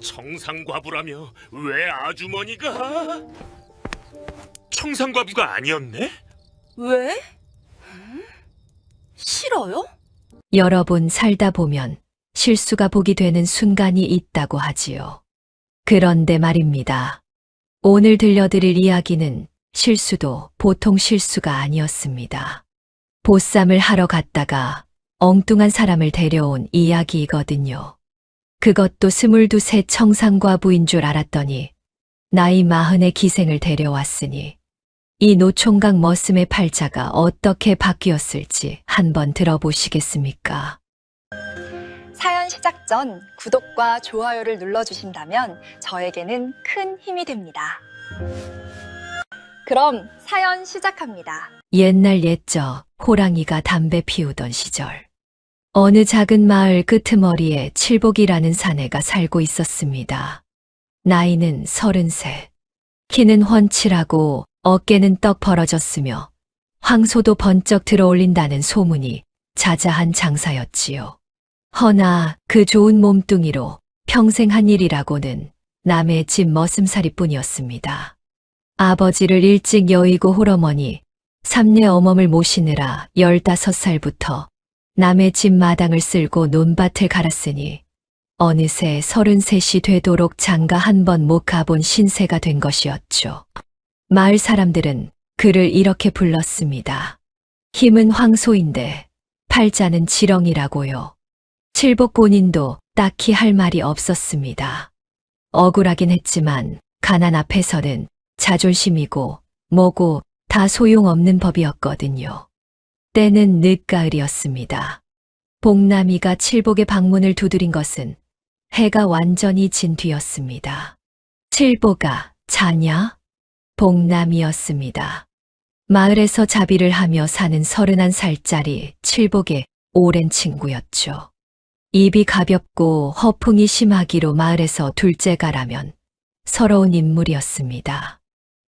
청상과부라며 왜 아주머니가? 청상과부가 아니었네? 왜? 싫어요? 여러 번 살다 보면 실수가 복이 되는 순간이 있다고 하지요. 그런데 말입니다. 오늘 들려드릴 이야기는 실수도 보통 실수가 아니었습니다. 보쌈을 하러 갔다가 엉뚱한 사람을 데려온 이야기이거든요. 그것도 22세 청상과부인 줄 알았더니 나이 40의 기생을 데려왔으니 이 노총각 머슴의 팔자가 어떻게 바뀌었을지 한번 들어보시겠습니까? 사연 시작 전 구독과 좋아요를 눌러주신다면 저에게는 큰 힘이 됩니다. 그럼 사연 시작합니다. 옛날 옛적 호랑이가 담배 피우던 시절 어느 작은 마을 끄트머리에 칠복이라는 사내가 살고 있었습니다. 나이는 33, 키는 훤칠하고 어깨는 떡 벌어졌으며 황소도 번쩍 들어올린다는 소문이 자자한 장사였지요. 허나 그 좋은 몸뚱이로 평생 한 일이라고는 남의 집 머슴살이뿐이었습니다. 아버지를 일찍 여의고 홀어머니, 삼내 어멈을 모시느라 15살부터 남의 집 마당을 쓸고 논밭을 갈았으니 어느새 33이 되도록 장가 한 번 못 가본 신세가 된 것이었죠. 마을 사람들은 그를 이렇게 불렀습니다. 힘은 황소인데 팔자는 지렁이라고요. 칠복 본인도 딱히 할 말이 없었습니다. 억울하긴 했지만 가난 앞에서는 자존심이고 뭐고 다 소용없는 법이었거든요. 때는 늦가을이었습니다. 복남이가 칠복의 방문을 두드린 것은 해가 완전히 진 뒤였습니다. 칠복아, 자냐? 복남이었습니다. 마을에서 자비를 하며 사는 31살짜리 칠복의 오랜 친구였죠. 입이 가볍고 허풍이 심하기로 마을에서 둘째가라면 서러운 인물이었습니다.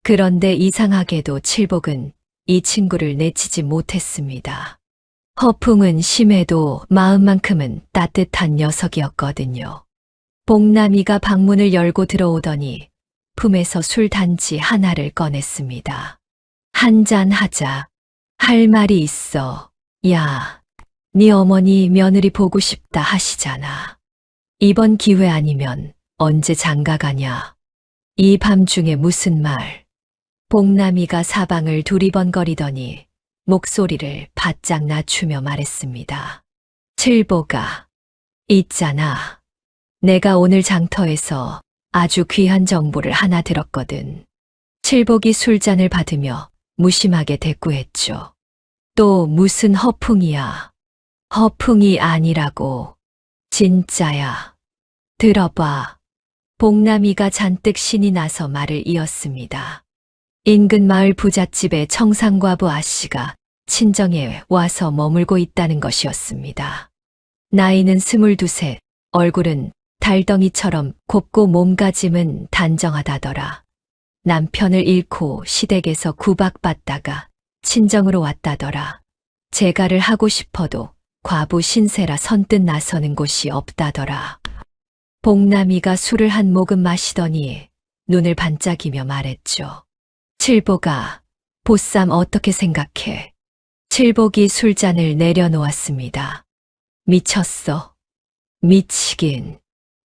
그런데 이상하게도 칠복은 이 친구를 내치지 못했습니다. 허풍은 심해도 마음만큼은 따뜻한 녀석이었거든요. 복남이가 방문을 열고 들어오더니 품에서 술 단지 하나를 꺼냈습니다. 한잔 하자. 할 말이 있어. 야, 네 어머니 며느리 보고 싶다 하시잖아. 이번 기회 아니면 언제 장가 가냐. 이 밤중에 무슨 말. 복남이가 사방을 두리번거리더니 목소리를 바짝 낮추며 말했습니다. 칠복아, 있잖아. 내가 오늘 장터에서 아주 귀한 정보를 하나 들었거든. 칠복이 술잔을 받으며 무심하게 대꾸했죠. 또 무슨 허풍이야. 허풍이 아니라고. 진짜야. 들어봐. 복남이가 잔뜩 신이 나서 말을 이었습니다. 인근 마을 부잣집의 청상과부 아씨가 친정에 와서 머물고 있다는 것이었습니다. 나이는 22세, 얼굴은 달덩이처럼 곱고 몸가짐은 단정하다더라. 남편을 잃고 시댁에서 구박받다가 친정으로 왔다더라. 재가를 하고 싶어도 과부 신세라 선뜻 나서는 곳이 없다더라. 복남이가 술을 한 모금 마시더니 눈을 반짝이며 말했죠. 칠복아, 보쌈 어떻게 생각해? 칠복이 술잔을 내려놓았습니다. 미쳤어. 미치긴.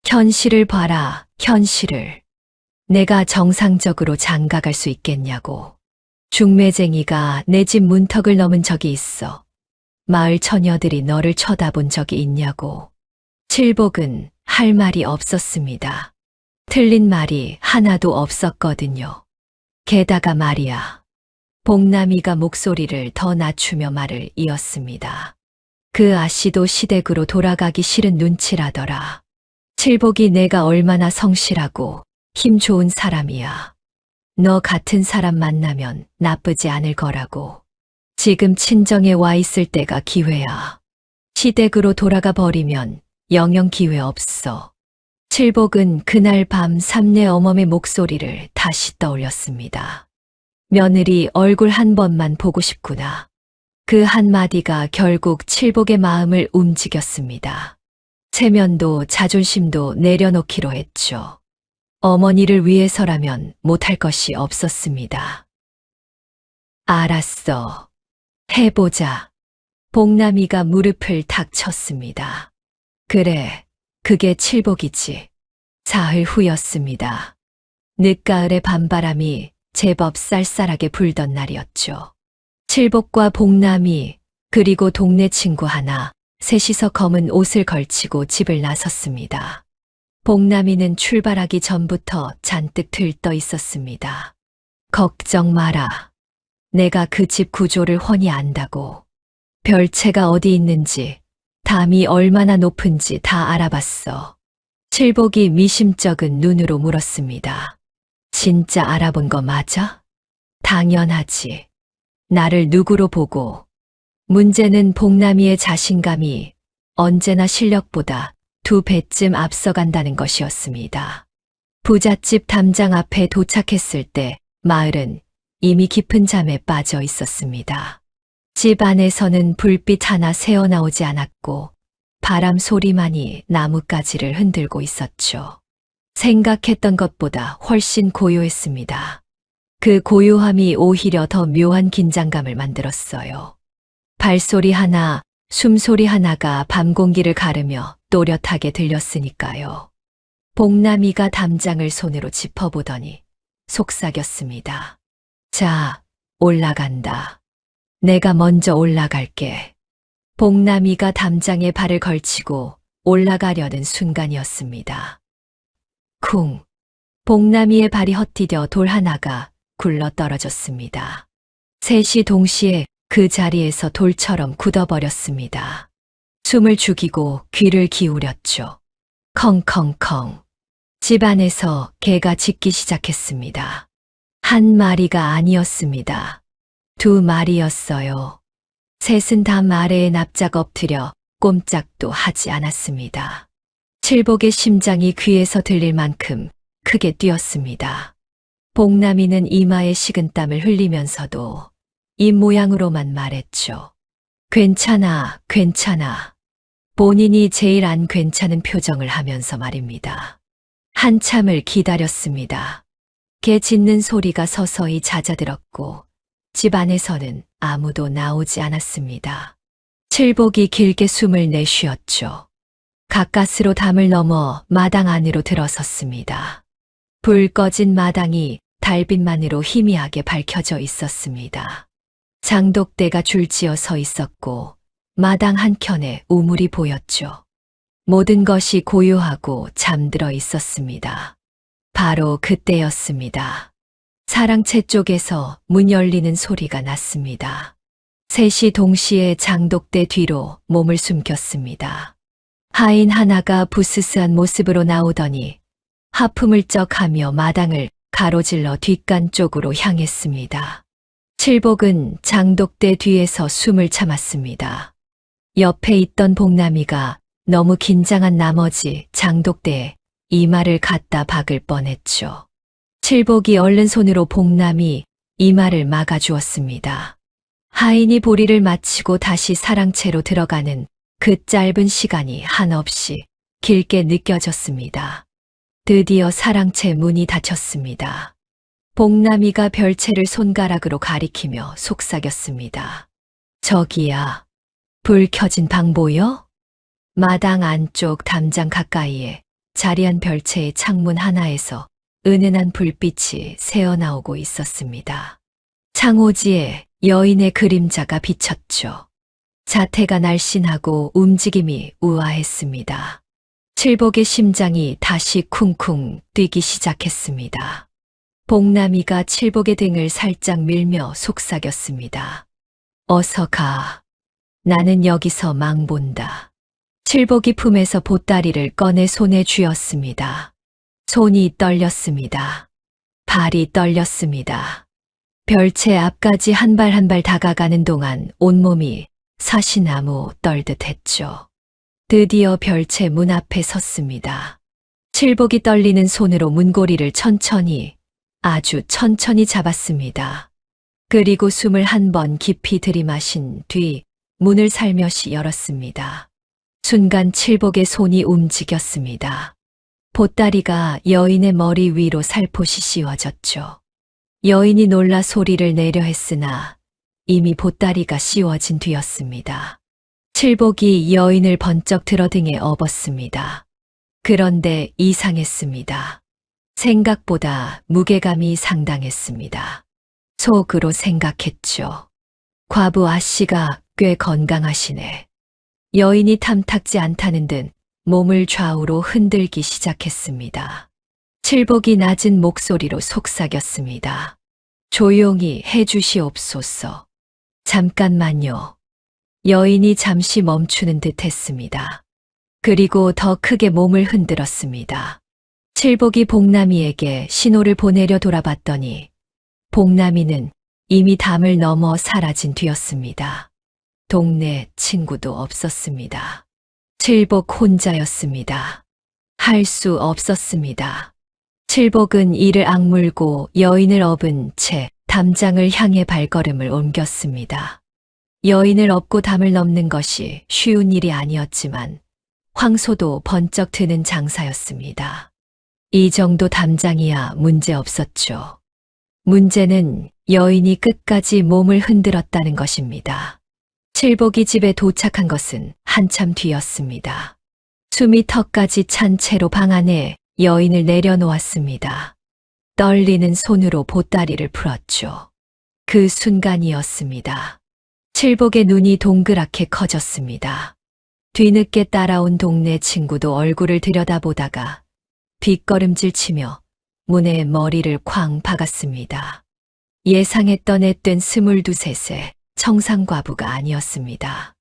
현실을 봐라, 현실을. 내가 정상적으로 장가갈 수 있겠냐고. 중매쟁이가 내 집 문턱을 넘은 적이 있어. 마을 처녀들이 너를 쳐다본 적이 있냐고. 칠복은 할 말이 없었습니다. 틀린 말이 하나도 없었거든요. 게다가 말이야. 복남이가 목소리를 더 낮추며 말을 이었습니다. 그 아씨도 시댁으로 돌아가기 싫은 눈치라더라. 칠복이 내가 얼마나 성실하고 힘 좋은 사람이야. 너 같은 사람 만나면 나쁘지 않을 거라고. 지금 친정에 와 있을 때가 기회야. 시댁으로 돌아가 버리면 영영 기회 없어. 칠복은 그날 밤 삼내 어멈의 목소리를 다시 떠올렸습니다. 며느리 얼굴 한 번만 보고 싶구나. 그 한마디가 결국 칠복의 마음을 움직였습니다. 체면도 자존심도 내려놓기로 했죠. 어머니를 위해서라면 못할 것이 없었습니다. 알았어. 해보자. 복남이가 무릎을 탁 쳤습니다. 그래, 그게 칠복이지. 사흘 후였습니다. 늦가을의 밤바람이 제법 쌀쌀하게 불던 날이었죠. 칠복과 복남이 그리고 동네 친구 하나, 셋이서 검은 옷을 걸치고 집을 나섰습니다. 복남이는 출발하기 전부터 잔뜩 들떠 있었습니다. 걱정 마라. 내가 그 집 구조를 훤히 안다고. 별채가 어디 있는지, 담이 얼마나 높은지 다 알아봤어. 칠복이 미심쩍은 눈으로 물었습니다. 진짜 알아본 거 맞아? 당연하지. 나를 누구로 보고. 문제는 복남이의 자신감이 언제나 실력보다 2배쯤 앞서간다는 것이었습니다. 부잣집 담장 앞에 도착했을 때 마을은 이미 깊은 잠에 빠져 있었습니다. 집 안에서는 불빛 하나 새어나오지 않았고 바람 소리만이 나뭇가지를 흔들고 있었죠. 생각했던 것보다 훨씬 고요했습니다. 그 고요함이 오히려 더 묘한 긴장감을 만들었어요. 발소리 하나, 숨소리 하나가 밤 공기를 가르며 또렷하게 들렸으니까요. 복남이가 담장을 손으로 짚어보더니 속삭였습니다. 자, 올라간다. 내가 먼저 올라갈게. 복남이가 담장에 발을 걸치고 올라가려는 순간이었습니다. 쿵! 복남이의 발이 헛디뎌 돌 하나가 굴러 떨어졌습니다. 셋이 동시에 그 자리에서 돌처럼 굳어버렸습니다. 숨을 죽이고 귀를 기울였죠. 컹컹컹. 집 안에서 개가 짖기 시작했습니다. 한 마리가 아니었습니다. 2마리였어요. 셋은 담 아래에 납작 엎드려 꼼짝도 하지 않았습니다. 칠복의 심장이 귀에서 들릴 만큼 크게 뛰었습니다. 복남이는 이마에 식은땀을 흘리면서도 입 모양으로만 말했죠. 괜찮아, 괜찮아. 본인이 제일 안 괜찮은 표정을 하면서 말입니다. 한참을 기다렸습니다. 개 짖는 소리가 서서히 잦아들었고 집 안에서는 아무도 나오지 않았습니다. 칠복이 길게 숨을 내쉬었죠. 가까스로 담을 넘어 마당 안으로 들어섰습니다. 불 꺼진 마당이 달빛만으로 희미하게 밝혀져 있었습니다. 장독대가 줄지어 서 있었고 마당 한켠에 우물이 보였죠. 모든 것이 고요하고 잠들어 있었습니다. 바로 그때였습니다. 사랑채 쪽에서 문 열리는 소리가 났습니다. 셋이 동시에 장독대 뒤로 몸을 숨겼습니다. 하인 하나가 부스스한 모습으로 나오더니 하품을 쩍하며 마당을 가로질러 뒷간 쪽으로 향했습니다. 칠복은 장독대 뒤에서 숨을 참았습니다. 옆에 있던 복남이가 너무 긴장한 나머지 장독대에 이마를 갖다 박을 뻔했죠. 칠복이 얼른 손으로 복남이 이마를 막아주었습니다. 하인이 보리를 마치고 다시 사랑채로 들어가는 그 짧은 시간이 한없이 길게 느껴졌습니다. 드디어 사랑채 문이 닫혔습니다. 복남이가 별채를 손가락으로 가리키며 속삭였습니다. 저기야, 불 켜진 방 보여? 마당 안쪽 담장 가까이에 자리한 별채의 창문 하나에서 은은한 불빛이 새어나오고 있었습니다. 창호지에 여인의 그림자가 비쳤죠. 자태가 날씬하고 움직임이 우아했습니다. 칠복의 심장이 다시 쿵쿵 뛰기 시작했습니다. 복남이가 칠복의 등을 살짝 밀며 속삭였습니다. 어서 가. 나는 여기서 망본다. 칠복이 품에서 보따리를 꺼내 손에 쥐었습니다. 손이 떨렸습니다. 발이 떨렸습니다. 별채 앞까지 한 발 한 발 다가가는 동안 온몸이 사시나무 떨듯 했죠. 드디어 별채 문 앞에 섰습니다. 칠복이 떨리는 손으로 문고리를 천천히, 아주 천천히 잡았습니다. 그리고 숨을 한 번 깊이 들이마신 뒤 문을 살며시 열었습니다. 순간 칠복의 손이 움직였습니다. 보따리가 여인의 머리 위로 살포시 씌워졌죠. 여인이 놀라 소리를 내려 했으나 이미 보따리가 씌워진 뒤였습니다. 칠복이 여인을 번쩍 들어 등에 업었습니다. 그런데 이상했습니다. 생각보다 무게감이 상당했습니다. 속으로 생각했죠. 과부 아씨가 꽤 건강하시네. 여인이 탐탁지 않다는 듯 몸을 좌우로 흔들기 시작했습니다. 칠복이 낮은 목소리로 속삭였습니다. 조용히 해주시옵소서. 잠깐만요. 여인이 잠시 멈추는 듯 했습니다. 그리고 더 크게 몸을 흔들었습니다. 칠복이 복남이에게 신호를 보내려 돌아봤더니 복남이는 이미 담을 넘어 사라진 뒤였습니다. 동네 친구도 없었습니다. 칠복 혼자였습니다. 할 수 없었습니다. 칠복은 이를 악물고 여인을 업은 채 담장을 향해 발걸음을 옮겼습니다. 여인을 업고 담을 넘는 것이 쉬운 일이 아니었지만 황소도 번쩍 드는 장사였습니다. 이 정도 담장이야 문제 없었죠. 문제는 여인이 끝까지 몸을 흔들었다는 것입니다. 칠복이 집에 도착한 것은 한참 뒤였습니다. 숨이 턱까지 찬 채로 방 안에 여인을 내려놓았습니다. 떨리는 손으로 보따리를 풀었죠. 그 순간이었습니다. 칠복의 눈이 동그랗게 커졌습니다. 뒤늦게 따라온 동네 친구도 얼굴을 들여다보다가 뒷걸음질 치며 문에 머리를 쾅 박았습니다. 예상했던 앳된 22~23세 청상과부가 아니었습니다.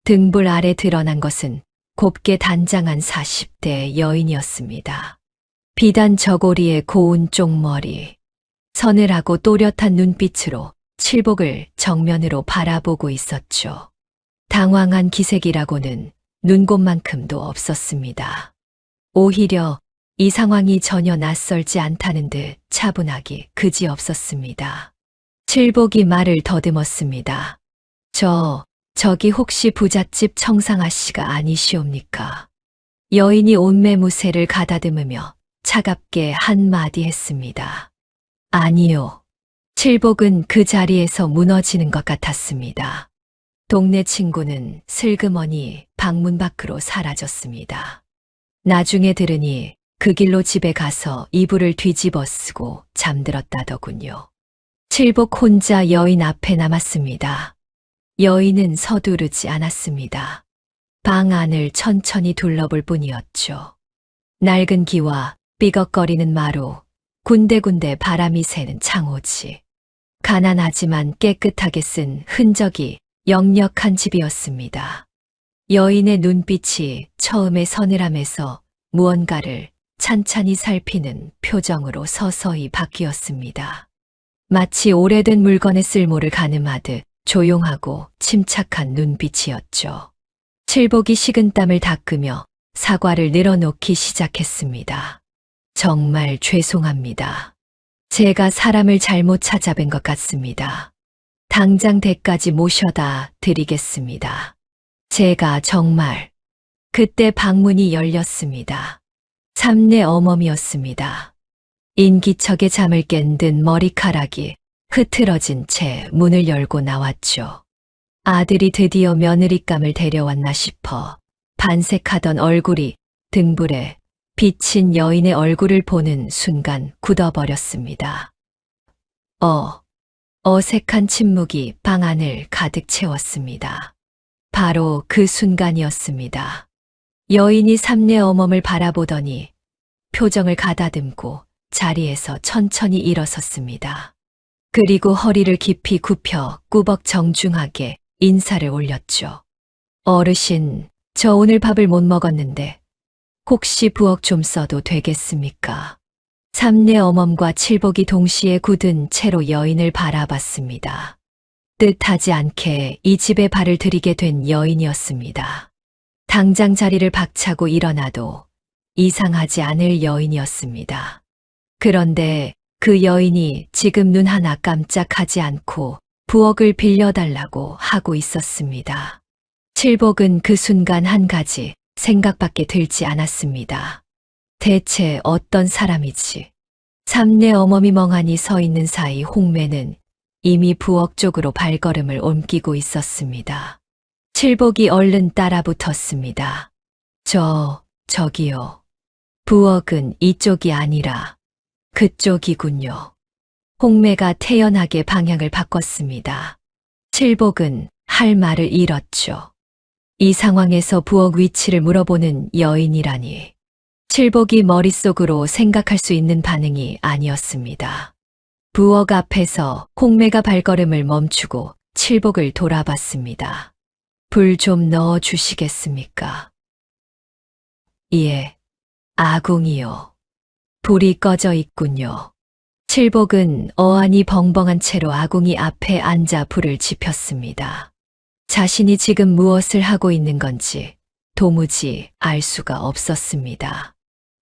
등불 아래 드러난 것은 곱게 단장한 40대 여인이었습니다. 비단 저고리에 고운 쪽머리, 서늘하고 또렷한 눈빛으로 칠복을 정면으로 바라보고 있었죠. 당황한 기색이라고는 눈곱만큼도 없었습니다. 오히려 이 상황이 전혀 낯설지 않다는 듯 차분하기 그지없었습니다. 칠복이 말을 더듬었습니다. 저기 혹시 부잣집 청상아 씨가 아니시옵니까? 여인이 옷매무새를 가다듬으며 차갑게 한마디 했습니다. 아니요. 칠복은 그 자리에서 무너지는 것 같았습니다. 동네 친구는 슬그머니 방문 밖으로 사라졌습니다. 나중에 들으니 그 길로 집에 가서 이불을 뒤집어 쓰고 잠들었다더군요. 칠복 혼자 여인 앞에 남았습니다. 여인은 서두르지 않았습니다. 방 안을 천천히 둘러볼 뿐이었죠. 낡은 기와 삐걱거리는 마루, 군데군데 바람이 새는 창호지. 가난하지만 깨끗하게 쓴 흔적이 역력한 집이었습니다. 여인의 눈빛이 처음에 서늘함에서 무언가를 찬찬히 살피는 표정으로 서서히 바뀌었습니다. 마치 오래된 물건의 쓸모를 가늠하듯 조용하고 침착한 눈빛이었죠. 칠복이 식은땀을 닦으며 사과를 늘어놓기 시작했습니다. 정말 죄송합니다. 제가 사람을 잘못 찾아뵌 것 같습니다. 당장 댁까지 모셔다 드리겠습니다. 제가 정말... 그때 방문이 열렸습니다. 삼내 어멈이었습니다. 인기척에 잠을 깬 듯 머리카락이 흐트러진 채 문을 열고 나왔죠. 아들이 드디어 며느리감을 데려왔나 싶어 반색하던 얼굴이 등불에 비친 여인의 얼굴을 보는 순간 굳어버렸습니다. 어색한 침묵이 방 안을 가득 채웠습니다. 바로 그 순간이었습니다. 여인이 삼내 어멈을 바라보더니 표정을 가다듬고 자리에서 천천히 일어섰습니다. 그리고 허리를 깊이 굽혀 꾸벅 정중하게 인사를 올렸죠. 어르신, 저 오늘 밥을 못 먹었는데 혹시 부엌 좀 써도 되겠습니까? 삼내 어멈과 칠복이 동시에 굳은 채로 여인을 바라봤습니다. 뜻하지 않게 이 집에 발을 들이게 된 여인이었습니다. 당장 자리를 박차고 일어나도 이상하지 않을 여인이었습니다. 그런데 그 여인이 지금 눈 하나 깜짝하지 않고 부엌을 빌려달라고 하고 있었습니다. 칠복은 그 순간 한 가지 생각밖에 들지 않았습니다. 대체 어떤 사람이지? 삼내 어멈이 멍하니 서 있는 사이 홍매는 이미 부엌 쪽으로 발걸음을 옮기고 있었습니다. 칠복이 얼른 따라 붙었습니다. 저기요. 부엌은 이쪽이 아니라 그쪽이군요. 홍매가 태연하게 방향을 바꿨습니다. 칠복은 할 말을 잃었죠. 이 상황에서 부엌 위치를 물어보는 여인이라니. 칠복이 머릿속으로 생각할 수 있는 반응이 아니었습니다. 부엌 앞에서 홍매가 발걸음을 멈추고 칠복을 돌아봤습니다. 불 좀 넣어 주시겠습니까? 예, 아궁이요. 불이 꺼져 있군요. 칠복은 어안이 벙벙한 채로 아궁이 앞에 앉아 불을 지폈습니다. 자신이 지금 무엇을 하고 있는 건지 도무지 알 수가 없었습니다.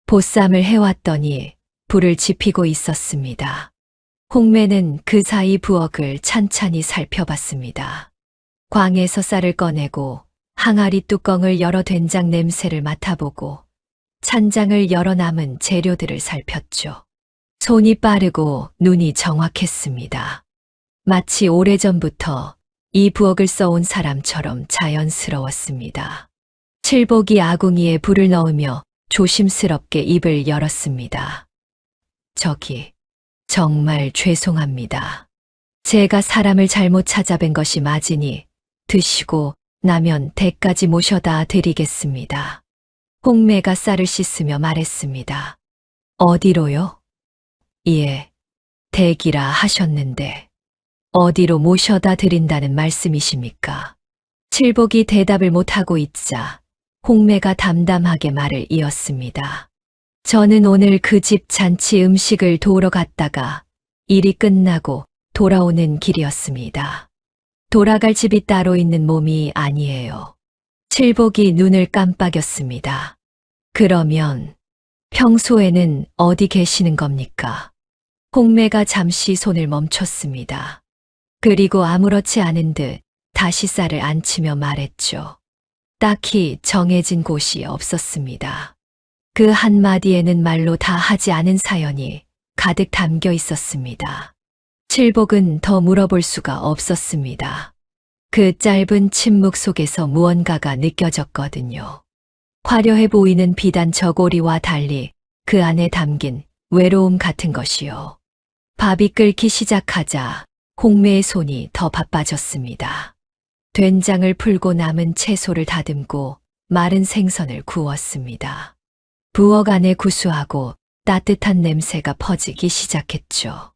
보쌈을 해왔더니 불을 지피고 있었습니다. 홍매는 그 사이 부엌을 찬찬히 살펴봤습니다. 광에서 쌀을 꺼내고 항아리 뚜껑을 열어 된장 냄새를 맡아보고 찬장을 열어 남은 재료들을 살폈죠. 손이 빠르고 눈이 정확했습니다. 마치 오래전부터 이 부엌을 써온 사람처럼 자연스러웠습니다. 칠복이 아궁이에 불을 넣으며 조심스럽게 입을 열었습니다. 저기, 정말 죄송합니다. 제가 사람을 잘못 찾아뵌 것이 맞으니 드시고 나면 대까지 모셔다 드리겠습니다. 홍매가 쌀을 씻으며 말했습니다. 어디로요? 예, 댁이라 하셨는데 어디로 모셔다 드린다는 말씀이십니까? 칠복이 대답을 못하고 있자 홍매가 담담하게 말을 이었습니다. 저는 오늘 그 집 잔치 음식을 도우러 갔다가 일이 끝나고 돌아오는 길이었습니다. 돌아갈 집이 따로 있는 몸이 아니에요. 칠복이 눈을 깜빡였습니다. 그러면 평소에는 어디 계시는 겁니까? 홍매가 잠시 손을 멈췄습니다. 그리고 아무렇지 않은 듯 다시 쌀을 안치며 말했죠. 딱히 정해진 곳이 없었습니다. 그 한마디에는 말로 다 하지 않은 사연이 가득 담겨 있었습니다. 칠복은 더 물어볼 수가 없었습니다. 그 짧은 침묵 속에서 무언가가 느껴졌거든요. 화려해 보이는 비단 저고리와 달리 그 안에 담긴 외로움 같은 것이요. 밥이 끓기 시작하자 홍매의 손이 더 바빠졌습니다. 된장을 풀고 남은 채소를 다듬고 마른 생선을 구웠습니다. 부엌 안에 구수하고 따뜻한 냄새가 퍼지기 시작했죠.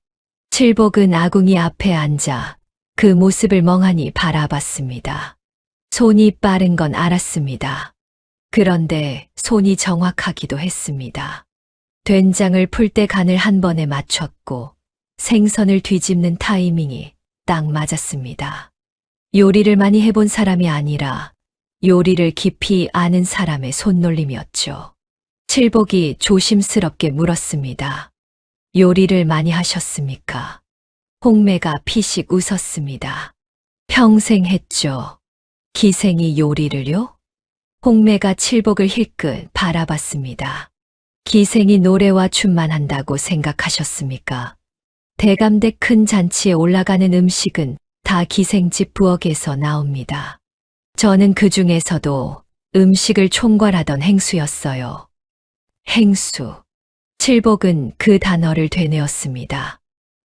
칠복은 아궁이 앞에 앉아 그 모습을 멍하니 바라봤습니다. 손이 빠른 건 알았습니다. 그런데 손이 정확하기도 했습니다. 된장을 풀 때 간을 한 번에 맞췄고 생선을 뒤집는 타이밍이 딱 맞았습니다. 요리를 많이 해본 사람이 아니라 요리를 깊이 아는 사람의 손놀림이었죠. 칠복이 조심스럽게 물었습니다. 요리를 많이 하셨습니까? 홍매가 피식 웃었습니다. 평생 했죠. 기생이 요리를요? 홍매가 칠복을 힐끗 바라봤습니다. 기생이 노래와 춤만 한다고 생각하셨습니까? 대감댁 큰 잔치에 올라가는 음식은 다 기생집 부엌에서 나옵니다. 저는 그 중에서도 음식을 총괄하던 행수였어요. 행수. 칠복은 그 단어를 되뇌었습니다.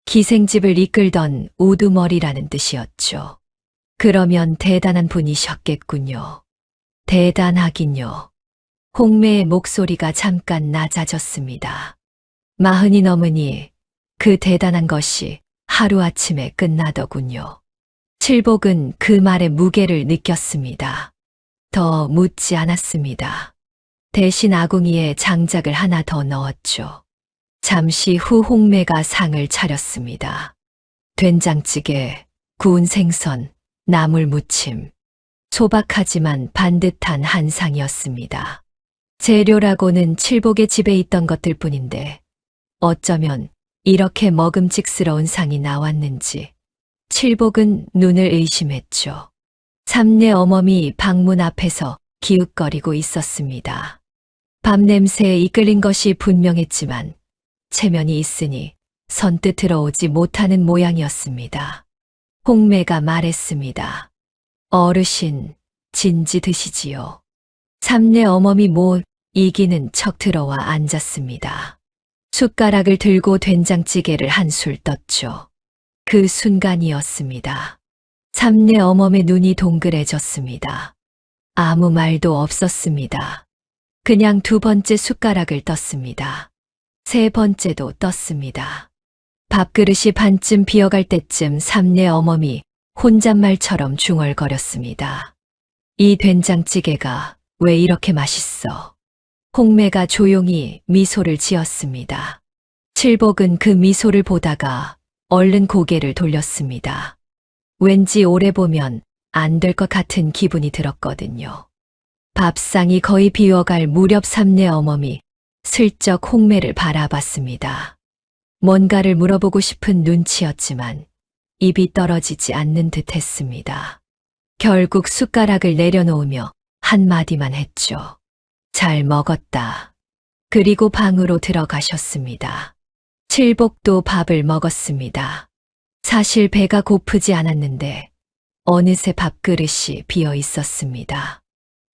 기생집을 이끌던 우두머리라는 뜻이었죠. 그러면 대단한 분이셨겠군요. 대단하긴요. 홍매의 목소리가 잠깐 낮아졌습니다. 40이 넘으니 그 대단한 것이 하루아침에 끝나더군요. 칠복은 그 말의 무게를 느꼈습니다. 더 묻지 않았습니다. 대신 아궁이에 장작을 하나 더 넣었죠. 잠시 후 홍매가 상을 차렸습니다. 된장찌개, 구운 생선, 나물 무침, 소박하지만 반듯한 한상이었습니다. 재료라고는 칠복의 집에 있던 것들 뿐인데 어쩌면 이렇게 먹음직스러운 상이 나왔는지 칠복은 눈을 의심했죠. 삼내 어멈이 방문 앞에서 기웃거리고 있었습니다. 밥 냄새에 이끌린 것이 분명했지만 체면이 있으니 선뜻 들어오지 못하는 모양이었습니다. 홍매가 말했습니다. 어르신, 진지 드시지요. 삼내 어멈이 못 이기는 척 들어와 앉았습니다. 숟가락을 들고 된장찌개를 한술 떴죠. 그 순간이었습니다. 삼내 어멈의 눈이 동그래졌습니다. 아무 말도 없었습니다. 그냥 두 번째 숟가락을 떴습니다. 세 번째도 떴습니다. 밥그릇이 반쯤 비어갈 때쯤 삼내 어멈이 혼잣말처럼 중얼거렸습니다. 이 된장찌개가 왜 이렇게 맛있어? 홍매가 조용히 미소를 지었습니다. 칠복은 그 미소를 보다가 얼른 고개를 돌렸습니다. 왠지 오래 보면 안 될 것 같은 기분이 들었거든요. 밥상이 거의 비어갈 무렵 삼내 어멈이 슬쩍 홍매를 바라봤습니다. 뭔가를 물어보고 싶은 눈치였지만 입이 떨어지지 않는 듯 했습니다. 결국 숟가락을 내려놓으며 한마디만 했죠. 잘 먹었다. 그리고 방으로 들어가셨습니다. 칠복도 밥을 먹었습니다. 사실 배가 고프지 않았는데 어느새 밥그릇이 비어 있었습니다.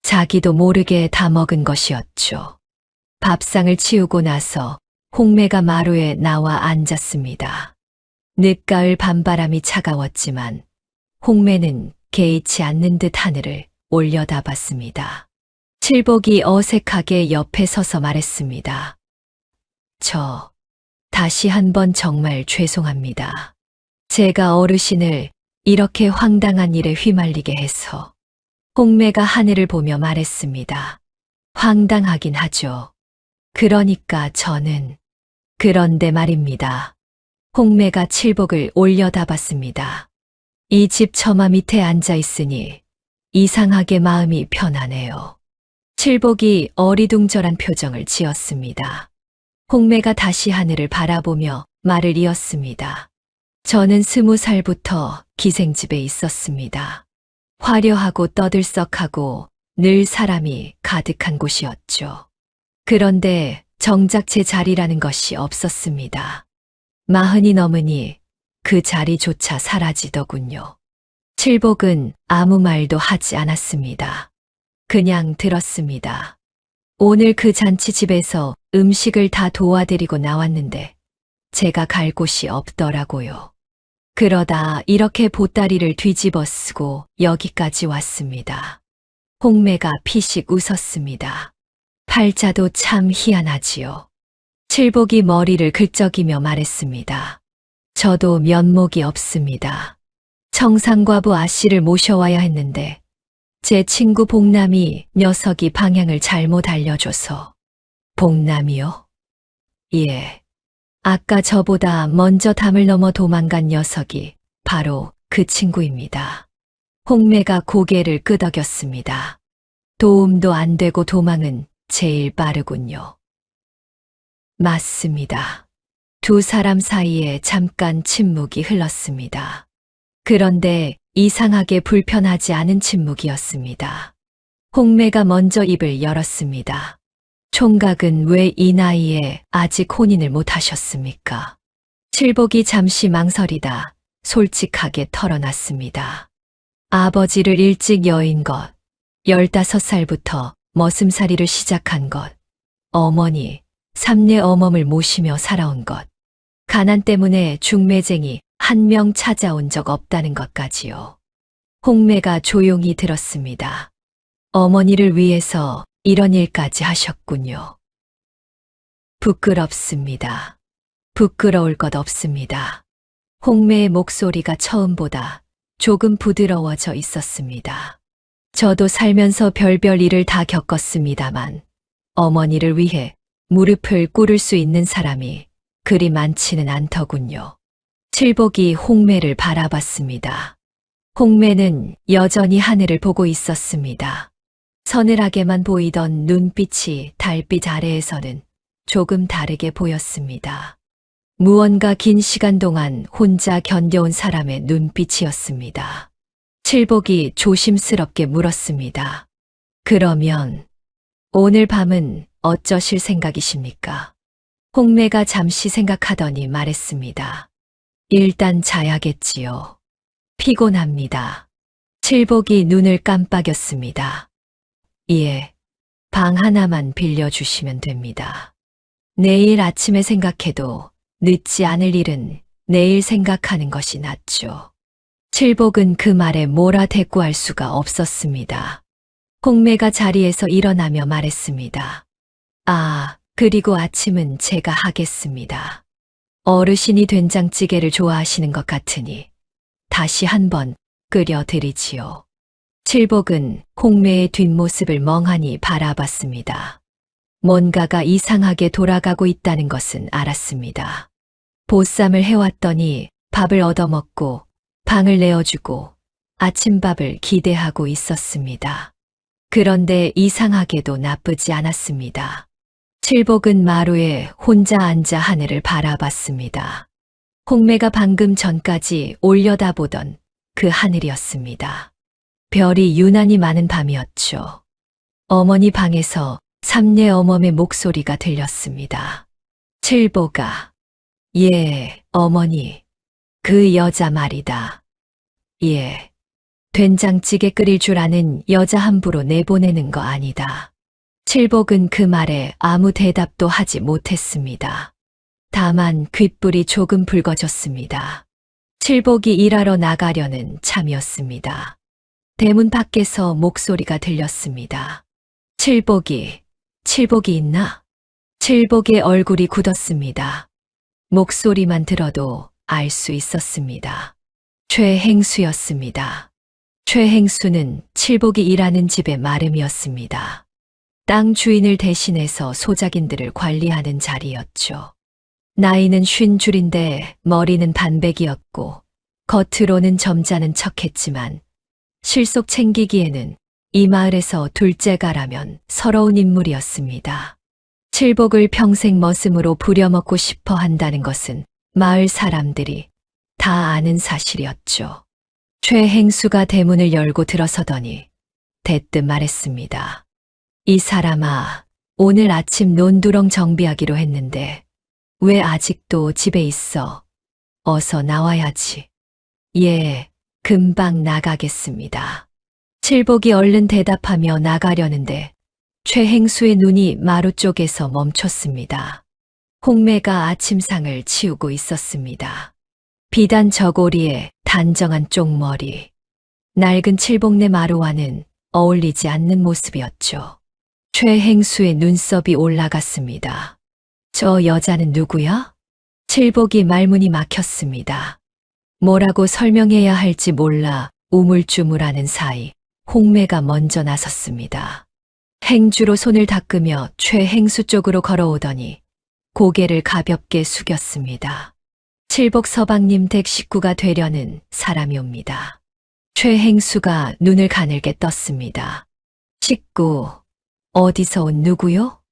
자기도 모르게 다 먹은 것이었죠. 밥상을 치우고 나서 홍매가 마루에 나와 앉았습니다. 늦가을 밤바람이 차가웠지만 홍매는 개의치 않는 듯 하늘을 올려다봤습니다. 칠복이 어색하게 옆에 서서 말했습니다. 다시 한번 정말 죄송합니다. 제가 어르신을 이렇게 황당한 일에 휘말리게 해서. 홍매가 하늘을 보며 말했습니다. 황당하긴 하죠. 그러니까 저는. 그런데 말입니다. 홍매가 칠복을 올려다봤습니다. 이 집 처마 밑에 앉아 있으니 이상하게 마음이 편하네요. 칠복이 어리둥절한 표정을 지었습니다. 홍매가 다시 하늘을 바라보며 말을 이었습니다. 저는 20살부터 기생집에 있었습니다. 화려하고 떠들썩하고 늘 사람이 가득한 곳이었죠. 그런데 정작 제 자리라는 것이 없었습니다. 40이 넘으니 그 자리조차 사라지더군요. 칠복은 아무 말도 하지 않았습니다. 그냥 들었습니다. 오늘 그 잔치집에서 음식을 다 도와드리고 나왔는데 제가 갈 곳이 없더라고요. 그러다 이렇게 보따리를 뒤집어 쓰고 여기까지 왔습니다. 홍매가 피식 웃었습니다. 팔자도 참 희한하지요. 칠복이 머리를 긁적이며 말했습니다. 저도 면목이 없습니다. 청상과부 아씨를 모셔와야 했는데 제 친구 복남이 녀석이 방향을 잘못 알려줘서. 복남이요? 예. 아까 저보다 먼저 담을 넘어 도망간 녀석이 바로 그 친구입니다. 홍매가 고개를 끄덕였습니다. 도움도 안 되고 도망은 제일 빠르군요. 맞습니다. 두 사람 사이에 잠깐 침묵이 흘렀습니다. 그런데 이상하게 불편하지 않은 침묵이었습니다. 홍매가 먼저 입을 열었습니다. 총각은 왜 이 나이에 아직 혼인을 못 하셨습니까? 칠복이 잠시 망설이다 솔직하게 털어놨습니다. 아버지를 일찍 여인 것, 15살부터 머슴살이를 시작한 것, 어머니, 삼내 어멈을 모시며 살아온 것, 가난 때문에 중매쟁이 한 명 찾아온 적 없다는 것까지요. 홍매가 조용히 들었습니다. 어머니를 위해서 이런 일까지 하셨군요. 부끄럽습니다. 부끄러울 것 없습니다. 홍매의 목소리가 처음보다 조금 부드러워져 있었습니다. 저도 살면서 별별 일을 다 겪었습니다만 어머니를 위해 무릎을 꿇을 수 있는 사람이 그리 많지는 않더군요. 칠복이 홍매를 바라봤습니다. 홍매는 여전히 하늘을 보고 있었습니다. 서늘하게만 보이던 눈빛이 달빛 아래에서는 조금 다르게 보였습니다. 무언가 긴 시간 동안 혼자 견뎌온 사람의 눈빛이었습니다. 칠복이 조심스럽게 물었습니다. 그러면 오늘 밤은 어쩌실 생각이십니까? 홍매가 잠시 생각하더니 말했습니다. 일단 자야겠지요. 피곤합니다. 칠복이 눈을 깜빡였습니다. 예, 방 하나만 빌려주시면 됩니다. 내일 아침에 생각해도 늦지 않을 일은 내일 생각하는 것이 낫죠. 칠복은 그 말에 뭐라 대꾸할 수가 없었습니다. 홍매가 자리에서 일어나며 말했습니다. 아, 그리고 아침은 제가 하겠습니다. 어르신이 된장찌개를 좋아하시는 것 같으니 다시 한번 끓여드리지요. 칠복은 홍매의 뒷모습을 멍하니 바라봤습니다. 뭔가가 이상하게 돌아가고 있다는 것은 알았습니다. 보쌈을 해왔더니 밥을 얻어먹고 방을 내어주고 아침밥을 기대하고 있었습니다. 그런데 이상하게도 나쁘지 않았습니다. 칠복은 마루에 혼자 앉아 하늘을 바라봤습니다. 홍매가 방금 전까지 올려다보던 그 하늘이었습니다. 별이 유난히 많은 밤이었죠. 어머니 방에서 삼례 어멈의 목소리가 들렸습니다. 칠복아, 예, 어머니, 그 여자 말이다. 예, 된장찌개 끓일 줄 아는 여자 함부로 내보내는 거 아니다. 칠복은 그 말에 아무 대답도 하지 못했습니다. 다만 귓불이 조금 붉어졌습니다. 칠복이 일하러 나가려는 참이었습니다. 대문 밖에서 목소리가 들렸습니다. 칠복이 있나? 칠복의 얼굴이 굳었습니다. 목소리만 들어도 알 수 있었습니다. 최행수였습니다. 최행수는 칠복이 일하는 집의 마름이었습니다. 땅 주인을 대신해서 소작인들을 관리하는 자리였죠. 나이는 50인데 머리는 반백이었고 겉으로는 점잖은 척했지만 실속 챙기기에는 이 마을에서 둘째가라면 서러운 인물이었습니다. 칠복을 평생 머슴으로 부려먹고 싶어 한다는 것은 마을 사람들이 다 아는 사실이었죠. 최행수가 대문을 열고 들어서더니 대뜸 말했습니다. 이 사람아, 오늘 아침 논두렁 정비하기로 했는데 왜 아직도 집에 있어? 어서 나와야지. 예, 금방 나가겠습니다. 칠복이 얼른 대답하며 나가려는데 최행수의 눈이 마루 쪽에서 멈췄습니다. 홍매가 아침상을 치우고 있었습니다. 비단 저고리에 단정한 쪽머리, 낡은 칠복네 마루와는 어울리지 않는 모습이었죠. 최행수의 눈썹이 올라갔습니다. 저 여자는 누구야? 칠복이 말문이 막혔습니다. 뭐라고 설명해야 할지 몰라 우물쭈물하는 사이 홍매가 먼저 나섰습니다. 행주로 손을 닦으며 최행수 쪽으로 걸어오더니 고개를 가볍게 숙였습니다. 칠복 서방님 댁 식구가 되려는 사람이 옵니다. 최행수가 눈을 가늘게 떴습니다. 식구, 어디서 온 누구요?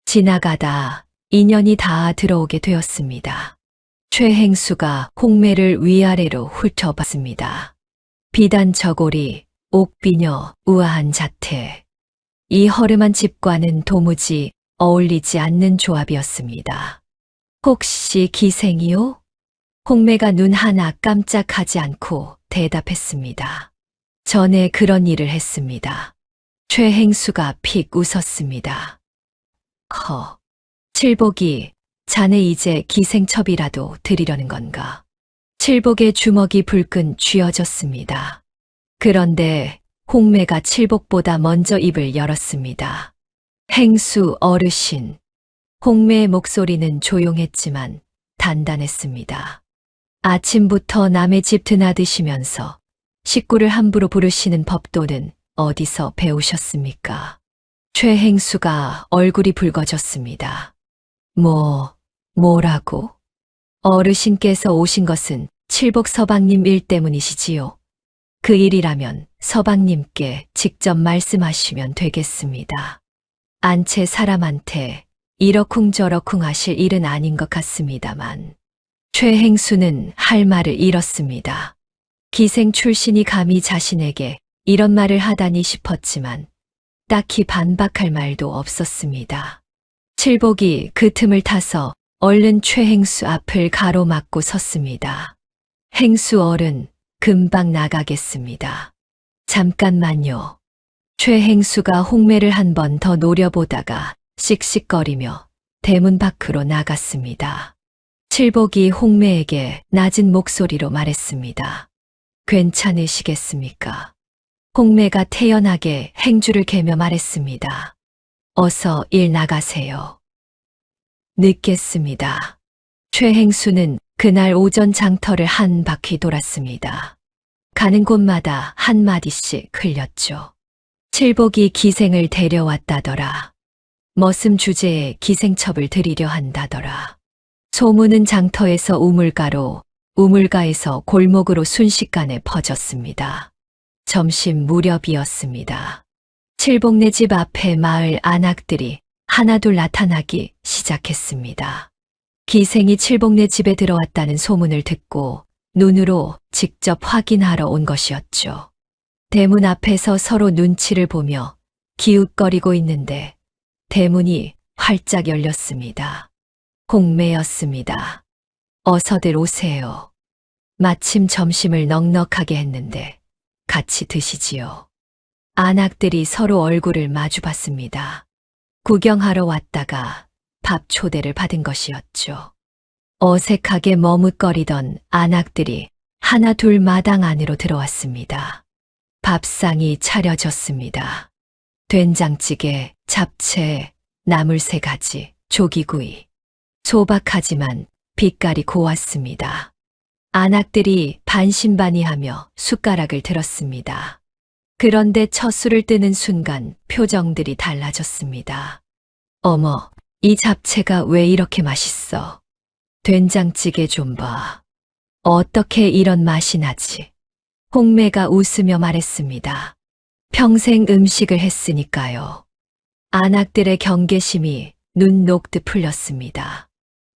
지나가다 인연이 다 들어오게 되었습니다. 최행수가 홍매를 위아래로 훑어봤습니다. 비단 저고리, 옥비녀, 우아한 자태. 이 허름한 집과는 도무지 어울리지 않는 조합이었습니다. 혹시 기생이요? 홍매가 눈 하나 깜짝하지 않고 대답했습니다. 전에 그런 일을 했습니다. 최행수가 픽 웃었습니다. 칠복이 자네 이제 기생첩이라도 드리려는 건가? 칠복의 주먹이 불끈 쥐어졌습니다. 그런데 홍매가 칠복보다 먼저 입을 열었습니다. 행수 어르신. 홍매의 목소리는 조용했지만 단단했습니다. 아침부터 남의 집 드나드시면서 식구를 함부로 부르시는 법도는 어디서 배우셨습니까? 최행수가 얼굴이 붉어졌습니다. 뭐라고? 어르신께서 오신 것은 칠복 서방님 일 때문이시지요. 그 일이라면 서방님께 직접 말씀하시면 되겠습니다. 안채 사람한테 이러쿵저러쿵 하실 일은 아닌 것 같습니다만. 최행수는 할 말을 잃었습니다. 기생 출신이 감히 자신에게 이런 말을 하다니 싶었지만 딱히 반박할 말도 없었습니다. 칠복이 그 틈을 타서 얼른 최행수 앞을 가로막고 섰습니다. 행수 어른, 금방 나가겠습니다. 잠깐만요. 최행수가 홍매를 한 번 더 노려보다가 씩씩거리며 대문 밖으로 나갔습니다. 칠복이 홍매에게 낮은 목소리로 말했습니다. 괜찮으시겠습니까? 홍매가 태연하게 행주를 개며 말했습니다. 어서 일 나가세요. 늦겠습니다. 최행수는 그날 오전 장터를 한 바퀴 돌았습니다. 가는 곳마다 한마디씩 흘렸죠. 칠복이 기생을 데려왔다더라. 머슴 주제에 기생첩을 들이려 한다더라. 소문은 장터에서 우물가로, 우물가에서 골목으로 순식간에 퍼졌습니다. 점심 무렵이었습니다. 칠복네 집 앞에 마을 안악들이 하나둘 나타나기 시작했습니다. 기생이 칠복네 집에 들어왔다는 소문을 듣고 눈으로 직접 확인하러 온 것이었죠. 대문 앞에서 서로 눈치를 보며 기웃거리고 있는데 대문이 활짝 열렸습니다. 홍매였습니다. 어서들 오세요. 마침 점심을 넉넉하게 했는데 같이 드시지요. 안악들이 서로 얼굴을 마주봤습니다. 구경하러 왔다가 밥 초대를 받은 것이었죠. 어색하게 머뭇거리던 안악들이 하나 둘 마당 안으로 들어왔습니다. 밥상이 차려졌습니다. 된장찌개, 잡채, 나물 3가지, 조기구이. 소박하지만 빛깔이 고왔습니다. 안악들이 반신반의하며 숟가락을 들었습니다. 그런데 첫 술을 뜨는 순간 표정들이 달라졌습니다. 어머, 이 잡채가 왜 이렇게 맛있어? 된장찌개 좀 봐. 어떻게 이런 맛이 나지? 홍매가 웃으며 말했습니다. 평생 음식을 했으니까요. 안악들의 경계심이 눈 녹듯 풀렸습니다.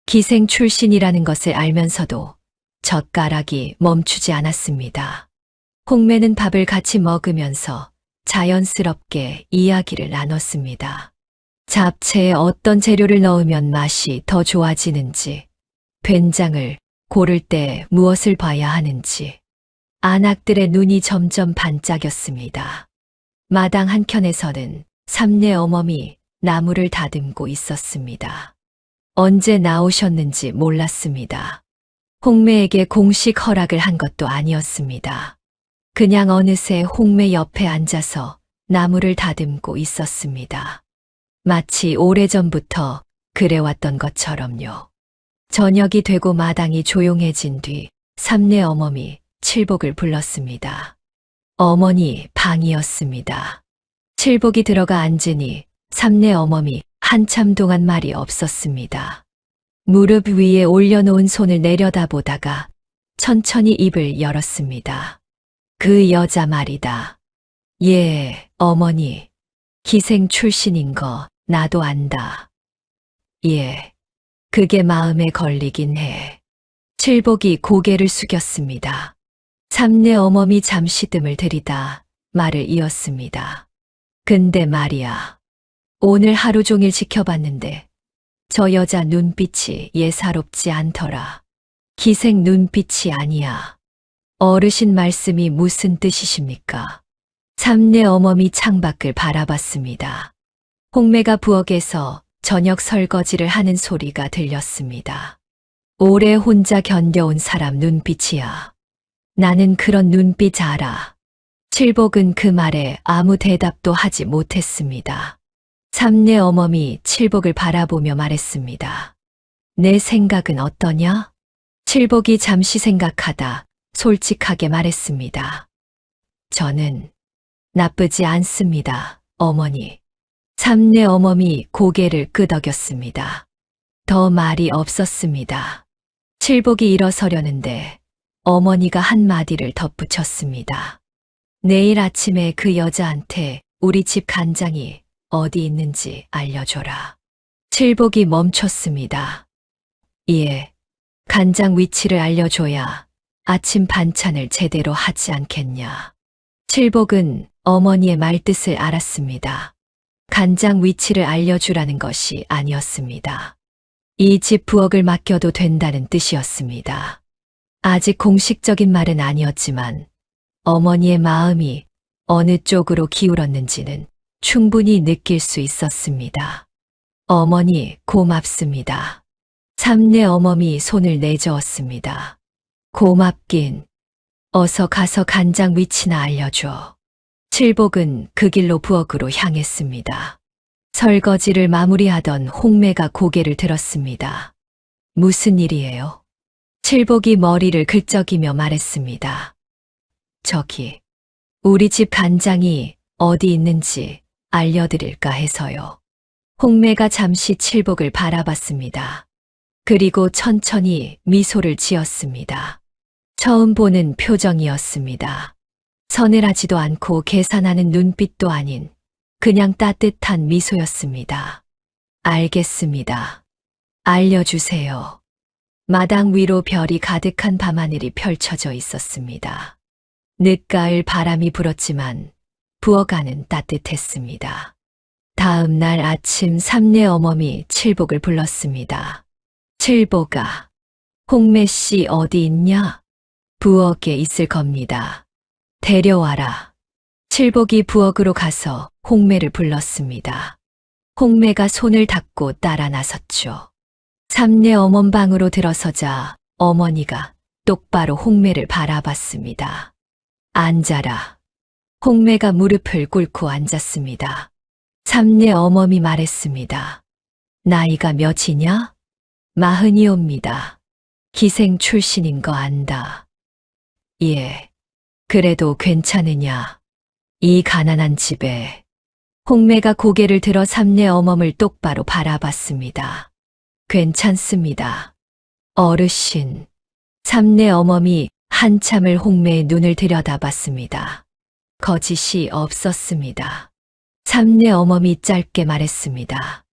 기생 출신이라는 것을 알면서도 젓가락이 멈추지 않았습니다. 홍매는 밥을 같이 먹으면서 자연스럽게 이야기를 나눴습니다. 잡채에 어떤 재료를 넣으면 맛이 더 좋아지는지, 된장을 고를 때 무엇을 봐야 하는지. 안악들의 눈이 점점 반짝였습니다. 마당 한켠에서는 삼내 어멈이 나무를 다듬고 있었습니다. 언제 나오셨는지 몰랐습니다. 홍매에게 공식 허락을 한 것도 아니었습니다. 그냥 어느새 홍매 옆에 앉아서 나무를 다듬고 있었습니다. 마치 오래전부터 그래왔던 것처럼요. 저녁이 되고 마당이 조용해진 뒤 삼내 어멈이 칠복을 불렀습니다. 어머니 방이었습니다. 칠복이 들어가 앉으니 삼내 어멈이 한참 동안 말이 없었습니다. 무릎 위에 올려놓은 손을 내려다보다가 천천히 입을 열었습니다. 그 여자 말이다. 예, 어머니. 기생 출신인 거 나도 안다. 예, 그게 마음에 걸리긴 해. 칠복이 고개를 숙였습니다. 삼내 어멈이 잠시 뜸을 들이다 말을 이었습니다. 근데 말이야. 오늘 하루 종일 지켜봤는데 저 여자 눈빛이 예사롭지 않더라. 기생 눈빛이 아니야. 어르신 말씀이 무슨 뜻이십니까? 삼내 어멈이 창밖을 바라봤습니다. 홍매가 부엌에서 저녁 설거지를 하는 소리가 들렸습니다. 오래 혼자 견뎌온 사람 눈빛이야. 나는 그런 눈빛 알아. 칠복은 그 말에 아무 대답도 하지 못했습니다. 삼내 어멈이 칠복을 바라보며 말했습니다. 내 생각은 어떠냐? 칠복이 잠시 생각하다 솔직하게 말했습니다. 저는 나쁘지 않습니다, 어머니. 삼내 어멈이 고개를 끄덕였습니다. 더 말이 없었습니다. 칠복이 일어서려는데 어머니가 한마디를 덧붙였습니다. 내일 아침에 그 여자한테 우리 집 간장이 어디 있는지 알려줘라. 칠복이 멈췄습니다. 예, 간장 위치를 알려줘야 아침 반찬을 제대로 하지 않겠냐. 칠복은 어머니의 말뜻을 알았습니다. 간장 위치를 알려주라는 것이 아니었습니다. 이 집 부엌을 맡겨도 된다는 뜻이었습니다. 아직 공식적인 말은 아니었지만 어머니의 마음이 어느 쪽으로 기울었는지는 충분히 느낄 수 있었습니다. 어머니 고맙습니다. 삼내 어멈이 손을 내저었습니다. 고맙긴. 어서 가서 간장 위치나 알려줘. 칠복은 그 길로 부엌으로 향했습니다. 설거지를 마무리하던 홍매가 고개를 들었습니다. 무슨 일이에요? 칠복이 머리를 긁적이며 말했습니다. 저기, 우리 집 간장이 어디 있는지 알려드릴까 해서요. 홍매가 잠시 칠복을 바라봤습니다. 그리고 천천히 미소를 지었습니다. 처음 보는 표정이었습니다. 서늘하지도 않고 계산하는 눈빛도 아닌 그냥 따뜻한 미소였습니다. 알겠습니다. 알려주세요. 마당 위로 별이 가득한 밤하늘이 펼쳐져 있었습니다. 늦가을 바람이 불었지만 부엌 안은 따뜻했습니다. 다음 날 아침 삼내 어멈이 칠복을 불렀습니다. 칠복아, 홍매 씨 어디 있냐? 부엌에 있을 겁니다. 데려와라. 칠복이 부엌으로 가서 홍매를 불렀습니다. 홍매가 손을 닦고 따라 나섰죠. 삼내 어멈 방으로 들어서자 어머니가 똑바로 홍매를 바라봤습니다. 앉아라. 홍매가 무릎을 꿇고 앉았습니다. 삼내 어멈이 말했습니다. 나이가 몇이냐? 40이옵니다. 기생 출신인 거 안다. 예. 그래도 괜찮으냐? 이 가난한 집에. 홍매가 고개를 들어 삼내 어멈을 똑바로 바라봤습니다. 괜찮습니다. 어르신. 삼내 어멈이 한참을 홍매의 눈을 들여다봤습니다. 거짓이 없었습니다. 삼내 어멈이 짧게 말했습니다.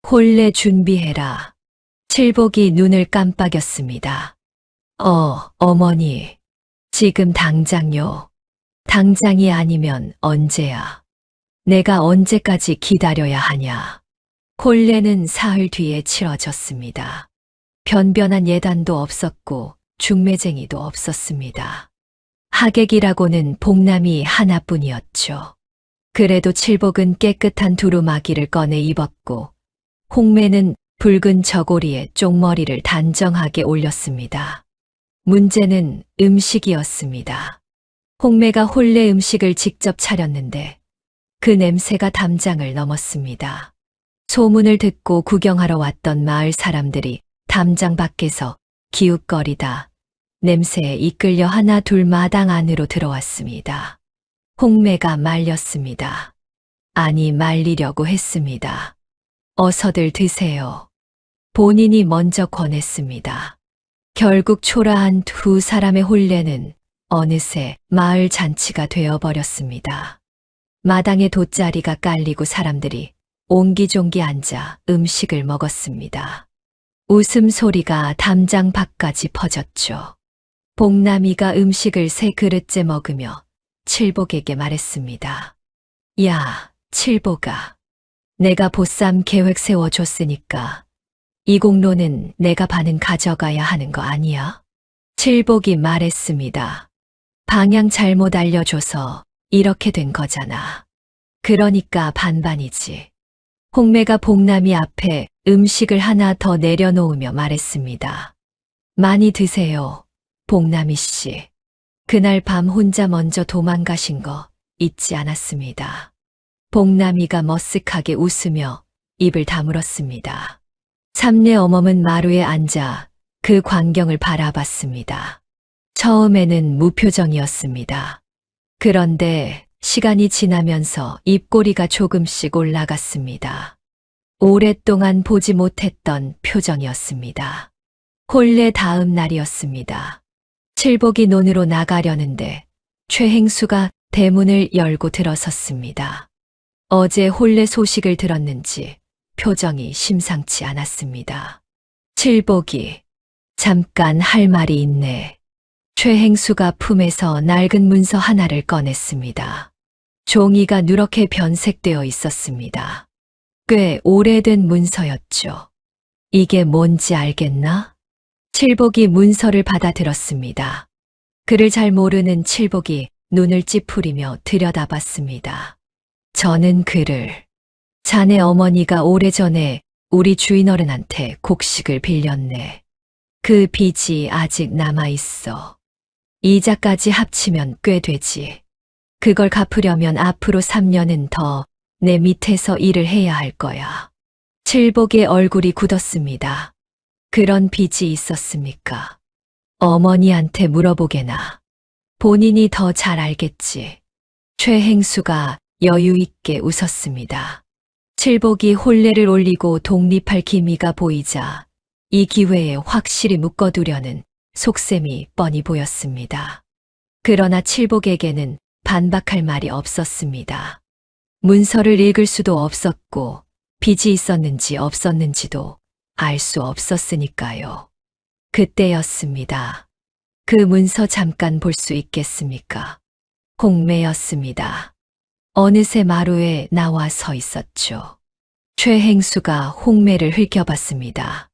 혼례 준비해라. 칠복이 눈을 깜빡였습니다. 어머니. 지금 당장요. 당장이 아니면 언제야? 내가 언제까지 기다려야 하냐? 혼례는 사흘 뒤에 치러졌습니다. 변변한 예단도 없었고 중매쟁이도 없었습니다. 하객이라고는 복남이 하나뿐이었죠. 그래도 칠복은 깨끗한 두루마기를 꺼내 입었고 홍매는 붉은 저고리에 쪽머리를 단정하게 올렸습니다. 문제는 음식이었습니다. 홍매가 혼례 음식을 직접 차렸는데 그 냄새가 담장을 넘었습니다. 소문을 듣고 구경하러 왔던 마을 사람들이 담장 밖에서 기웃거리다 냄새에 이끌려 하나 둘 마당 안으로 들어왔습니다. 홍매가 말렸습니다. 아니 말리려고 했습니다. 어서들 드세요. 본인이 먼저 권했습니다. 결국 초라한 두 사람의 혼례는 어느새 마을 잔치가 되어버렸습니다. 마당에 돗자리가 깔리고 사람들이 옹기종기 앉아 음식을 먹었습니다. 웃음소리가 담장 밖까지 퍼졌죠. 복남이가 음식을 3그릇째 먹으며 칠복에게 말했습니다. 야, 칠복아. 내가 보쌈 계획 세워줬으니까 이 공로는 내가 반은 가져가야 하는 거 아니야? 칠복이 말했습니다. 방향 잘못 알려줘서 이렇게 된 거잖아. 그러니까 반반이지. 홍매가 복남이 앞에 음식을 하나 더 내려놓으며 말했습니다. 많이 드세요, 복남이 씨. 그날 밤 혼자 먼저 도망가신 거 잊지 않았습니다. 복남이가 머쓱하게 웃으며 입을 다물었습니다. 삼내 어멈은 마루에 앉아 그 광경을 바라봤습니다. 처음에는 무표정이었습니다. 그런데 시간이 지나면서 입꼬리가 조금씩 올라갔습니다. 오랫동안 보지 못했던 표정이었습니다. 혼례 다음 날이었습니다. 칠복이 논으로 나가려는데 최행수가 대문을 열고 들어섰습니다. 어제 혼례 소식을 들었는지 표정이 심상치 않았습니다. 칠복이 잠깐 할 말이 있네. 최행수가 품에서 낡은 문서 하나를 꺼냈습니다. 종이가 누렇게 변색되어 있었습니다. 꽤 오래된 문서였죠. 이게 뭔지 알겠나? 칠복이 문서를 받아들었습니다. 그를 잘 모르는 칠복이 눈을 찌푸리며 들여다봤습니다. 저는 그를 자네 어머니가 오래전에 우리 주인어른한테 곡식을 빌렸네. 그 빚이 아직 남아있어. 이자까지 합치면 꽤 되지. 그걸 갚으려면 앞으로 3년은 더 내 밑에서 일을 해야 할 거야. 칠복의 얼굴이 굳었습니다. 그런 빚이 있었습니까? 어머니한테 물어보게나. 본인이 더 잘 알겠지. 최행수가 여유 있게 웃었습니다. 칠복이 혼례를 올리고 독립할 기미가 보이자 이 기회에 확실히 묶어두려는 속셈이 뻔히 보였습니다. 그러나 칠복에게는 반박할 말이 없었습니다. 문서를 읽을 수도 없었고 빚이 있었는지 없었는지도 알 수 없었으니까요. 그때였습니다. 그 문서 잠깐 볼 수 있겠습니까? 홍매였습니다. 어느새 마루에 나와 서 있었죠. 최행수가 홍매를 흘겨봤습니다.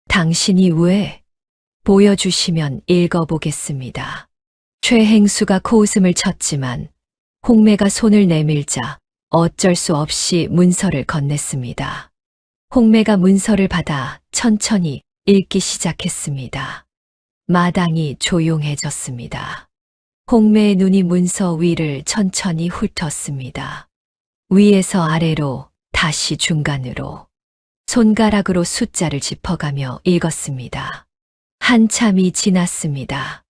당신이 왜? 보여주시면 읽어보겠습니다. 최행수가 코웃음을 쳤지만 홍매가 손을 내밀자 어쩔 수 없이 문서를 건넸습니다. 홍매가 문서를 받아 천천히 읽기 시작했습니다. 마당이 조용해졌습니다. 홍매의 눈이 문서 위를 천천히 훑었습니다. 위에서 아래로 다시 중간으로 손가락으로 숫자를 짚어가며 읽었습니다. 한참이 지났습니다.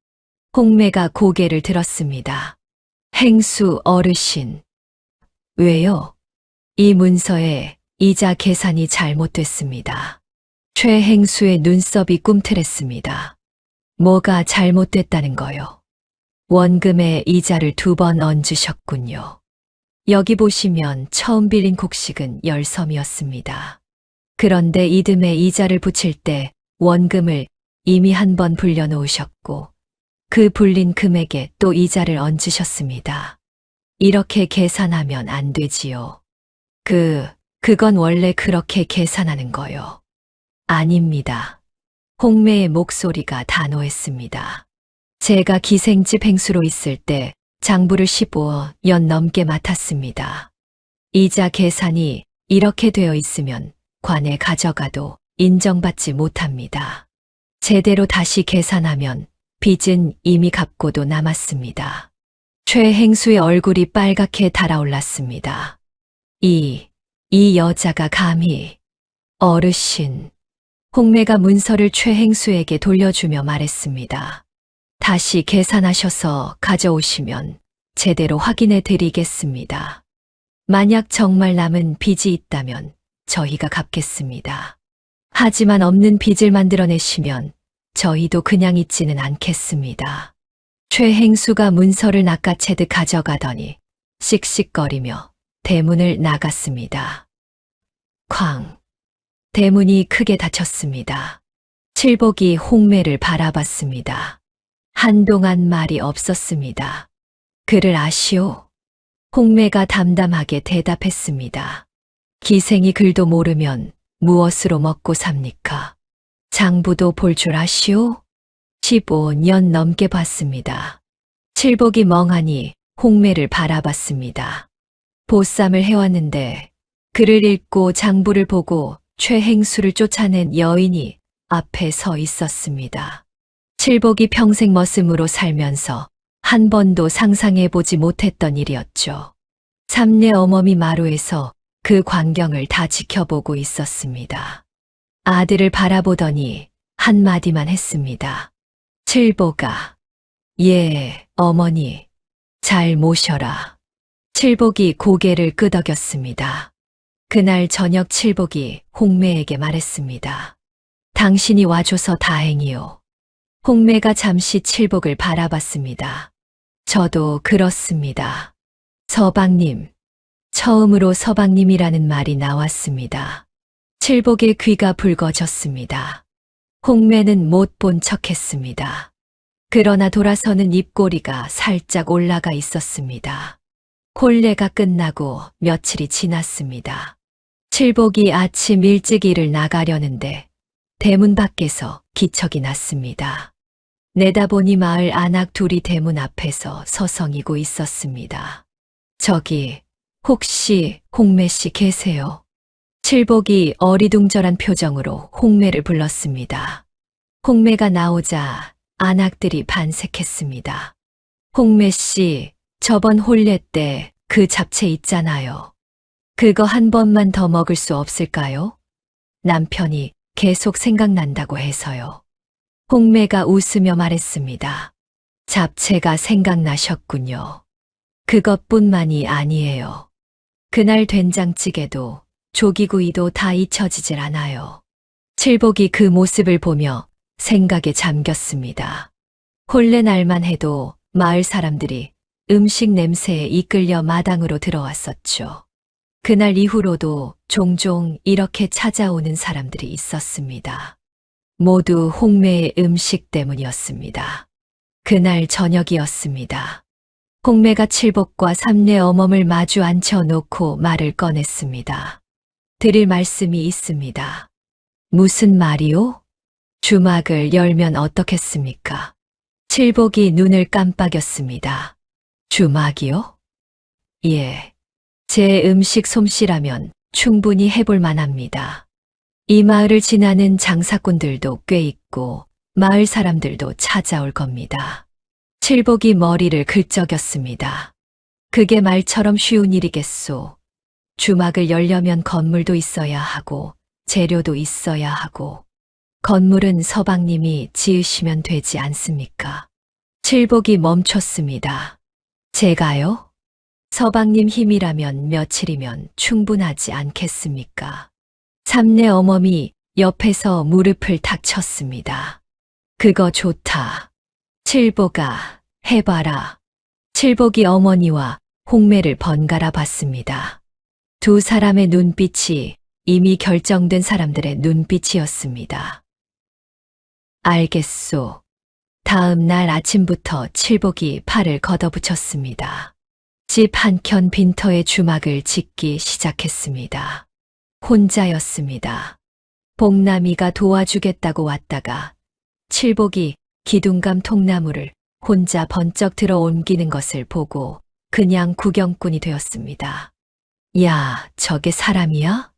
홍매가 고개를 들었습니다. 행수 어르신. 왜요? 이 문서에 이자 계산이 잘못됐습니다. 최행수의 눈썹이 꿈틀했습니다. 뭐가 잘못됐다는 거요? 원금에 이자를 2번 얹으셨군요. 여기 보시면 처음 빌린 곡식은 10섬이었습니다. 그런데 이듬해 이자를 붙일 때 원금을 이미 1번 불려놓으셨고 그 불린 금액에 또 이자를 얹으셨습니다. 이렇게 계산하면 안 되지요. 그건 원래 그렇게 계산하는 거요. 아닙니다. 홍매의 목소리가 단호했습니다. 제가 기생집 행수로 있을 때 장부를 15년 넘게 맡았습니다. 이자 계산이 이렇게 되어 있으면 관에 가져가도 인정받지 못합니다. 제대로 다시 계산하면 빚은 이미 갚고도 남았습니다. 최행수의 얼굴이 빨갛게 달아올랐습니다. 이 여자가 감히 어르신. 홍매가 문서를 최행수에게 돌려주며 말했습니다. 다시 계산하셔서 가져오시면 제대로 확인해 드리겠습니다. 만약 정말 남은 빚이 있다면 저희가 갚겠습니다. 하지만 없는 빚을 만들어내시면 저희도 그냥 있지는 않겠습니다. 최행수가 문서를 낚아채듯 가져가더니 씩씩거리며 대문을 나갔습니다. 쾅! 대문이 크게 닫혔습니다. 칠복이 홍매를 바라봤습니다. 한동안 말이 없었습니다. 그를 아시오? 홍매가 담담하게 대답했습니다. 기생이 글도 모르면 무엇으로 먹고 삽니까? 장부도 볼 줄 아시오? 15년 넘게 봤습니다. 칠복이 멍하니 홍매를 바라봤습니다. 보쌈을 해왔는데 글을 읽고 장부를 보고 최행수를 쫓아낸 여인이 앞에 서 있었습니다. 칠복이 평생 머슴으로 살면서 한 번도 상상해보지 못했던 일이었죠. 삼례 어머니 마루에서 그 광경을 다 지켜보고 있었습니다. 아들을 바라보더니 한마디만 했습니다. 칠복아. 예, 어머니. 잘 모셔라. 칠복이 고개를 끄덕였습니다. 그날 저녁 칠복이 홍매에게 말했습니다. 당신이 와줘서 다행이요. 홍매가 잠시 칠복을 바라봤습니다. 저도 그렇습니다. 서방님. 처음으로 서방님이라는 말이 나왔습니다. 칠복의 귀가 붉어졌습니다. 홍매는 못 본 척했습니다. 그러나 돌아서는 입꼬리가 살짝 올라가 있었습니다. 혼례가 끝나고 며칠이 지났습니다. 칠복이 아침 일찍 일을 나가려는데 대문 밖에서 기척이 났습니다. 내다보니 마을 안악 둘이 대문 앞에서 서성이고 있었습니다. 저기 혹시 홍매 씨 계세요? 칠복이 어리둥절한 표정으로 홍매를 불렀습니다. 홍매가 나오자 안악들이 반색했습니다. 홍매 씨, 저번 혼례 때 그 잡채 있잖아요. 그거 한 번만 더 먹을 수 없을까요? 남편이 계속 생각난다고 해서요. 홍매가 웃으며 말했습니다. 잡채가 생각나셨군요. 그것뿐만이 아니에요. 그날 된장찌개도 조기구이도 다 잊혀지질 않아요. 칠복이 그 모습을 보며 생각에 잠겼습니다. 혼례 날만 해도 마을 사람들이 음식 냄새에 이끌려 마당으로 들어왔었죠. 그날 이후로도 종종 이렇게 찾아오는 사람들이 있었습니다. 모두 홍매의 음식 때문이었습니다. 그날 저녁이었습니다. 홍매가 칠복과 삼례 어멈을 마주 앉혀놓고 말을 꺼냈습니다. 드릴 말씀이 있습니다. 무슨 말이요? 주막을 열면 어떻겠습니까? 칠복이 눈을 깜빡였습니다. 주막이요? 예. 제 음식 솜씨라면 충분히 해볼 만합니다. 이 마을을 지나는 장사꾼들도 꽤 있고 마을 사람들도 찾아올 겁니다. 칠복이 머리를 긁적였습니다. 그게 말처럼 쉬운 일이겠소. 주막을 열려면 건물도 있어야 하고 재료도 있어야 하고 건물은 서방님이 지으시면 되지 않습니까? 칠복이 멈췄습니다. 제가요? 서방님 힘이라면 며칠이면 충분하지 않겠습니까? 삼례 어멈이 옆에서 무릎을 탁 쳤습니다. 그거 좋다. 칠복아, 해봐라. 칠복이 어머니와 홍매를 번갈아 봤습니다. 두 사람의 눈빛이 이미 결정된 사람들의 눈빛이었습니다. 알겠소. 다음 날 아침부터 칠복이 팔을 걷어붙였습니다. 집 한켠 빈터에 주막을 짓기 시작했습니다. 혼자였습니다. 복남이가 도와주겠다고 왔다가 칠복이 기둥감 통나무를 혼자 번쩍 들어 옮기는 것을 보고 그냥 구경꾼이 되었습니다. 야, 저게 사람이야?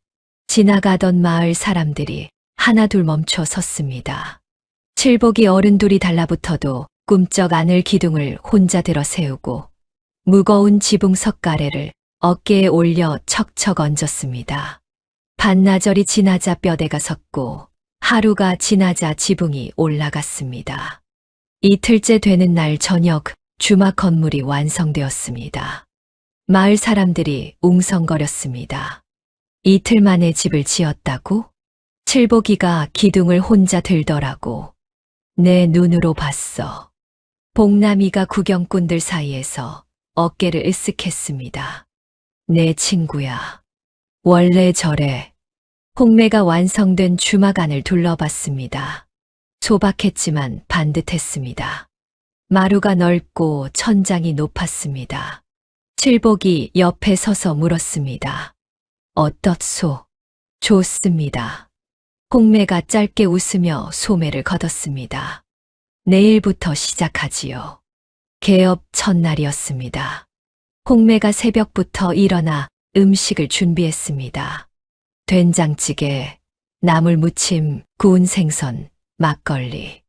지나가던 마을 사람들이 하나둘 멈춰 섰습니다. 칠복이 어른둘이 달라붙어도 꿈쩍 않을 기둥을 혼자 들어 세우고 무거운 지붕 석가래를 어깨에 올려 척척 얹었습니다. 반나절이 지나자 뼈대가 섰고 하루가 지나자 지붕이 올라갔습니다. 이틀째 되는 날 저녁 주막 건물이 완성되었습니다. 마을 사람들이 웅성거렸습니다. 이틀 만에 집을 지었다고? 칠복이가 기둥을 혼자 들더라고. 내 눈으로 봤어. 복남이가 구경꾼들 사이에서 어깨를 으쓱했습니다. 내 친구야. 원래 저래. 홍매가 완성된 주막 안을 둘러봤습니다. 소박했지만 반듯했습니다. 마루가 넓고 천장이 높았습니다. 칠복이 옆에 서서 물었습니다. 어떻소? 좋습니다. 홍매가 짧게 웃으며 소매를 걷었습니다. 내일부터 시작하지요. 개업 첫날이었습니다. 홍매가 새벽부터 일어나 음식을 준비했습니다. 된장찌개, 나물무침, 구운 생선, 막걸리.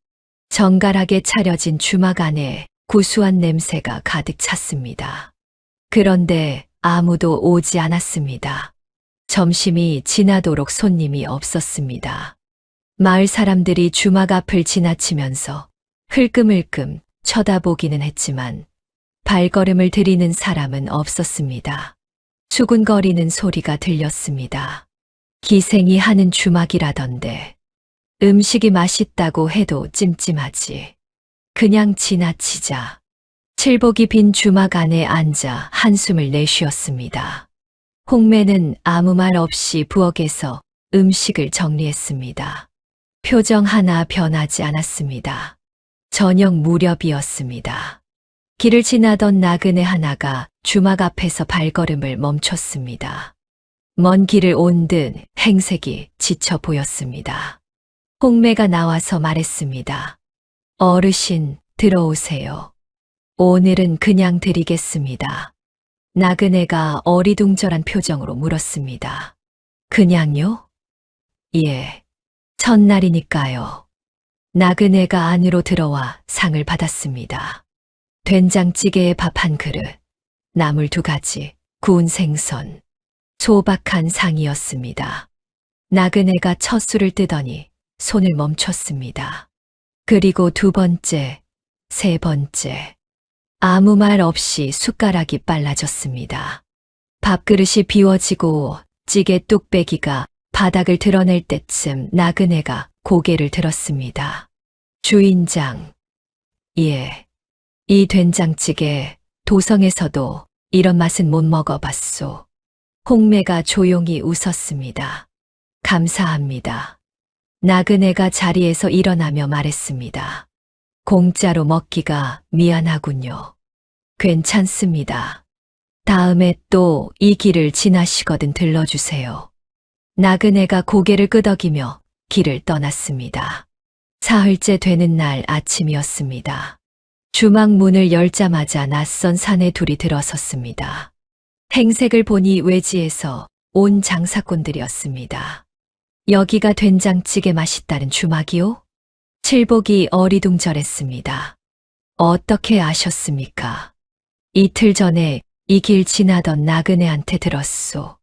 정갈하게 차려진 주막 안에 구수한 냄새가 가득 찼습니다. 그런데 아무도 오지 않았습니다. 점심이 지나도록 손님이 없었습니다. 마을 사람들이 주막 앞을 지나치면서 흘끔흘끔 쳐다보기는 했지만 발걸음을 들이는 사람은 없었습니다. 수군거리는 소리가 들렸습니다. 기생이 하는 주막이라던데 음식이 맛있다고 해도 찜찜하지. 그냥 지나치자. 칠복이 빈 주막 안에 앉아 한숨을 내쉬었습니다. 홍매는 아무 말 없이 부엌에서 음식을 정리했습니다. 표정 하나 변하지 않았습니다. 저녁 무렵이었습니다. 길을 지나던 나그네 하나가 주막 앞에서 발걸음을 멈췄습니다. 먼 길을 온 듯 행색이 지쳐 보였습니다. 홍매가 나와서 말했습니다. 어르신, 들어오세요. 오늘은 그냥 드리겠습니다. 나그네가 어리둥절한 표정으로 물었습니다. 그냥요? 예, 첫날이니까요. 나그네가 안으로 들어와 상을 받았습니다. 된장찌개에 밥 한 그릇, 나물 2가지, 구운 생선, 소박한 상이었습니다. 나그네가 첫 술을 뜨더니 손을 멈췄습니다. 그리고 2번째, 3번째. 아무 말 없이 숟가락이 빨라졌습니다. 밥그릇이 비워지고 찌개 뚝배기가 바닥을 드러낼 때쯤 나그네가 고개를 들었습니다. 주인장, 예, 이 된장찌개 도성에서도 이런 맛은 못 먹어봤소. 홍매가 조용히 웃었습니다. 감사합니다. 나그네가 자리에서 일어나며 말했습니다. 공짜로 먹기가 미안하군요. 괜찮습니다. 다음에 또 이 길을 지나시거든 들러주세요. 나그네가 고개를 끄덕이며 길을 떠났습니다. 사흘째 되는 날 아침이었습니다. 주막 문을 열자마자 낯선 사내 둘이 들어섰습니다. 행색을 보니 외지에서 온 장사꾼들이었습니다. 여기가 된장찌개 맛있다는 주막이요? 칠복이 어리둥절했습니다. 어떻게 아셨습니까? 이틀 전에 이 길 지나던 나그네한테 들었소.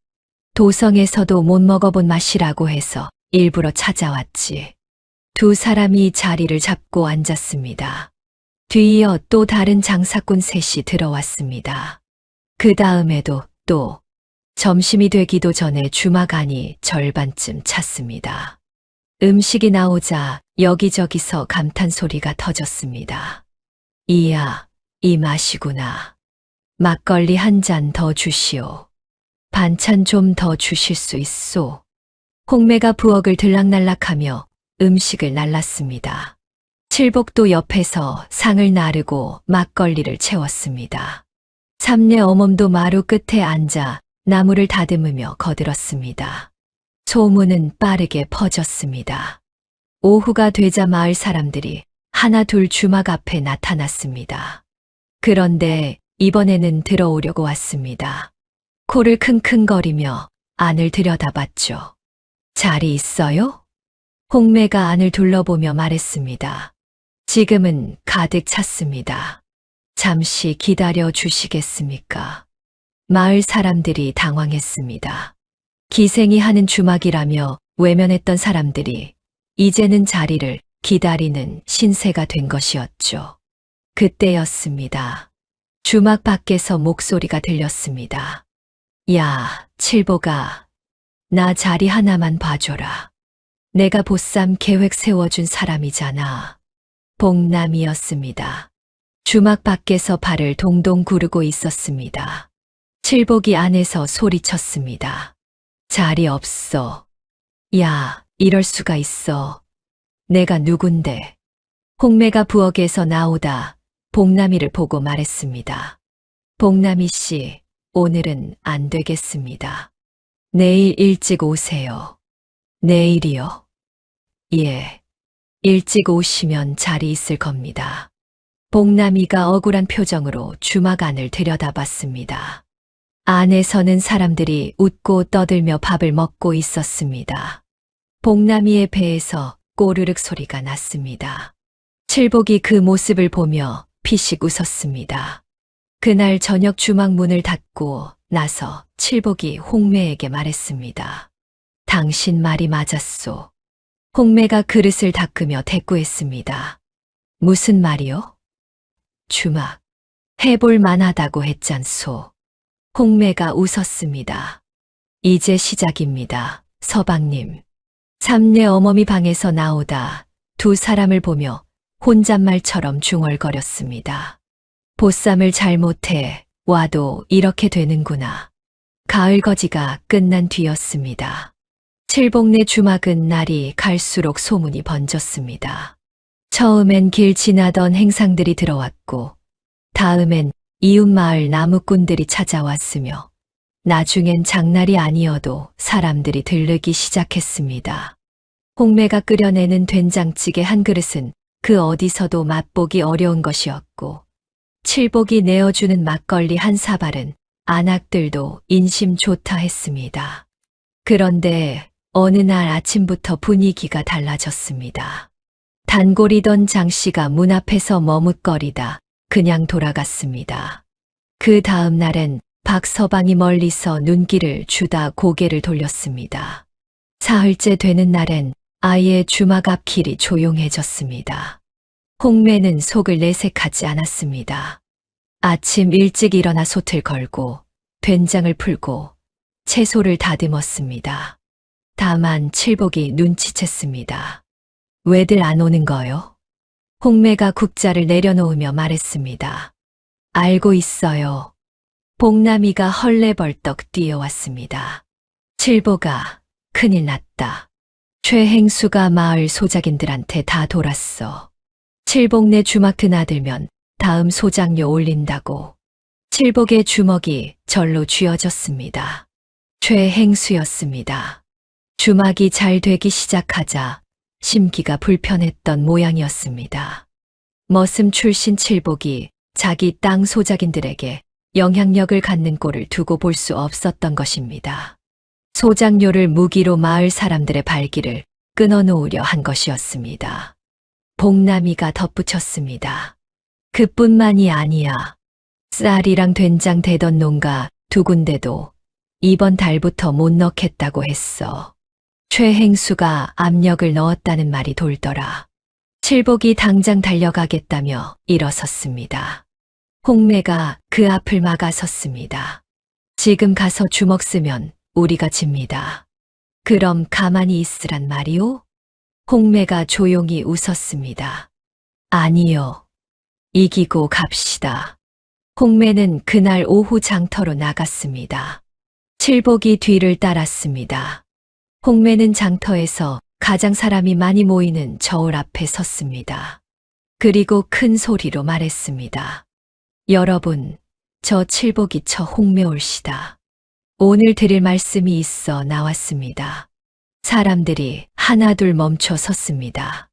도성에서도 못 먹어본 맛이라고 해서 일부러 찾아왔지. 2 사람이 자리를 잡고 앉았습니다. 뒤이어 또 다른 장사꾼 3이 들어왔습니다. 그 다음에도 또 점심이 되기도 전에 주막 안이 절반쯤 찼습니다. 음식이 나오자 여기저기서 감탄 소리가 터졌습니다. 이야, 이 맛이구나. 막걸리 1잔 더 주시오. 반찬 좀 더 주실 수 있소. 홍매가 부엌을 들락날락하며 음식을 날랐습니다. 칠복도 옆에서 상을 나르고 막걸리를 채웠습니다. 삼내 어멈도 마루 끝에 앉아 나무를 다듬으며 거들었습니다. 소문은 빠르게 퍼졌습니다. 오후가 되자 마을 사람들이 하나 둘 주막 앞에 나타났습니다. 그런데 이번에는 들어오려고 왔습니다. 코를 킁킁거리며 안을 들여다봤죠. 자리 있어요? 홍매가 안을 둘러보며 말했습니다. 지금은 가득 찼습니다. 잠시 기다려 주시겠습니까? 마을 사람들이 당황했습니다. 기생이 하는 주막이라며 외면했던 사람들이 이제는 자리를 기다리는 신세가 된 것이었죠. 그때였습니다. 주막 밖에서 목소리가 들렸습니다. 야, 칠보가, 나 자리 하나만 봐줘라. 내가 보쌈 계획 세워준 사람이잖아. 복남이었습니다. 주막 밖에서 발을 동동 구르고 있었습니다. 칠복이 안에서 소리쳤습니다. 자리 없어. 야, 이럴 수가 있어. 내가 누군데. 홍매가 부엌에서 나오다 복남이를 보고 말했습니다. 복남이 씨, 오늘은 안 되겠습니다. 내일 일찍 오세요. 내일이요? 예. 일찍 오시면 자리 있을 겁니다. 복남이가 억울한 표정으로 주막 안을 들여다봤습니다. 안에서는 사람들이 웃고 떠들며 밥을 먹고 있었습니다. 복남이의 배에서 꼬르륵 소리가 났습니다. 칠복이 그 모습을 보며 피식 웃었습니다. 그날 저녁 주막 문을 닫고 나서 칠복이 홍매에게 말했습니다. 당신 말이 맞았소. 홍매가 그릇을 닦으며 대꾸했습니다. 무슨 말이요? 주막. 해볼 만하다고 했잖소. 홍매가 웃었습니다. 이제 시작입니다, 서방님. 삼내 어머니 방에서 나오다 2 사람을 보며 혼잣말처럼 중얼거렸습니다. 보쌈을 잘못해 와도 이렇게 되는구나. 가을 거지가 끝난 뒤였습니다. 칠복내 주막은 날이 갈수록 소문이 번졌습니다. 처음엔 길 지나던 행상들이 들어왔고, 다음엔 이웃마을 나무꾼들이 찾아왔으며, 나중엔 장날이 아니어도 사람들이 들르기 시작했습니다. 홍매가 끓여내는 된장찌개 한 그릇은 그 어디서도 맛보기 어려운 것이었고, 칠복이 내어주는 막걸리 한 사발은 안악들도 인심 좋다 했습니다. 그런데 어느 날 아침부터 분위기가 달라졌습니다. 단골이던 장씨가 문 앞에서 머뭇거리다 그냥 돌아갔습니다. 그 다음 날엔 박서방이 멀리서 눈길을 주다 고개를 돌렸습니다. 사흘째 되는 날엔 아예 주막 앞 길이 조용해졌습니다. 홍매는 속을 내색하지 않았습니다. 아침 일찍 일어나 솥을 걸고 된장을 풀고 채소를 다듬었습니다. 다만 칠복이 눈치챘습니다. 왜들 안 오는 거요? 홍매가 국자를 내려놓으며 말했습니다. 알고 있어요. 복남이가 헐레벌떡 뛰어왔습니다. 칠복아, 큰일 났다. 최행수가 마을 소작인들한테 다 돌았어. 칠복 내 주막 드나들면 다음 소장료 올린다고. 칠복의 주먹이 절로 쥐어졌습니다. 최행수였습니다. 주막이 잘 되기 시작하자 심기가 불편했던 모양이었습니다. 머슴 출신 칠복이 자기 땅 소작인들에게 영향력을 갖는 꼴을 두고 볼 수 없었던 것입니다. 소장료를 무기로 마을 사람들의 발길을 끊어놓으려 한 것이었습니다. 복남이가 덧붙였습니다. 그뿐만이 아니야. 쌀이랑 된장 대던 농가 두 군데도 이번 달부터 못 넣겠다고 했어. 최행수가 압력을 넣었다는 말이 돌더라. 칠복이 당장 달려가겠다며 일어섰습니다. 홍매가 그 앞을 막아섰습니다. 지금 가서 주먹 쓰면 우리가 집니다. 그럼 가만히 있으란 말이오? 홍매가 조용히 웃었습니다. 아니요. 이기고 갑시다. 홍매는 그날 오후 장터로 나갔습니다. 칠복이 뒤를 따랐습니다. 홍매는 장터에서 가장 사람이 많이 모이는 저울 앞에 섰습니다. 그리고 큰 소리로 말했습니다. 여러분, 저 칠복이 저 홍매올시다. 오늘 드릴 말씀이 있어 나왔습니다. 사람들이 하나둘 멈춰 섰습니다.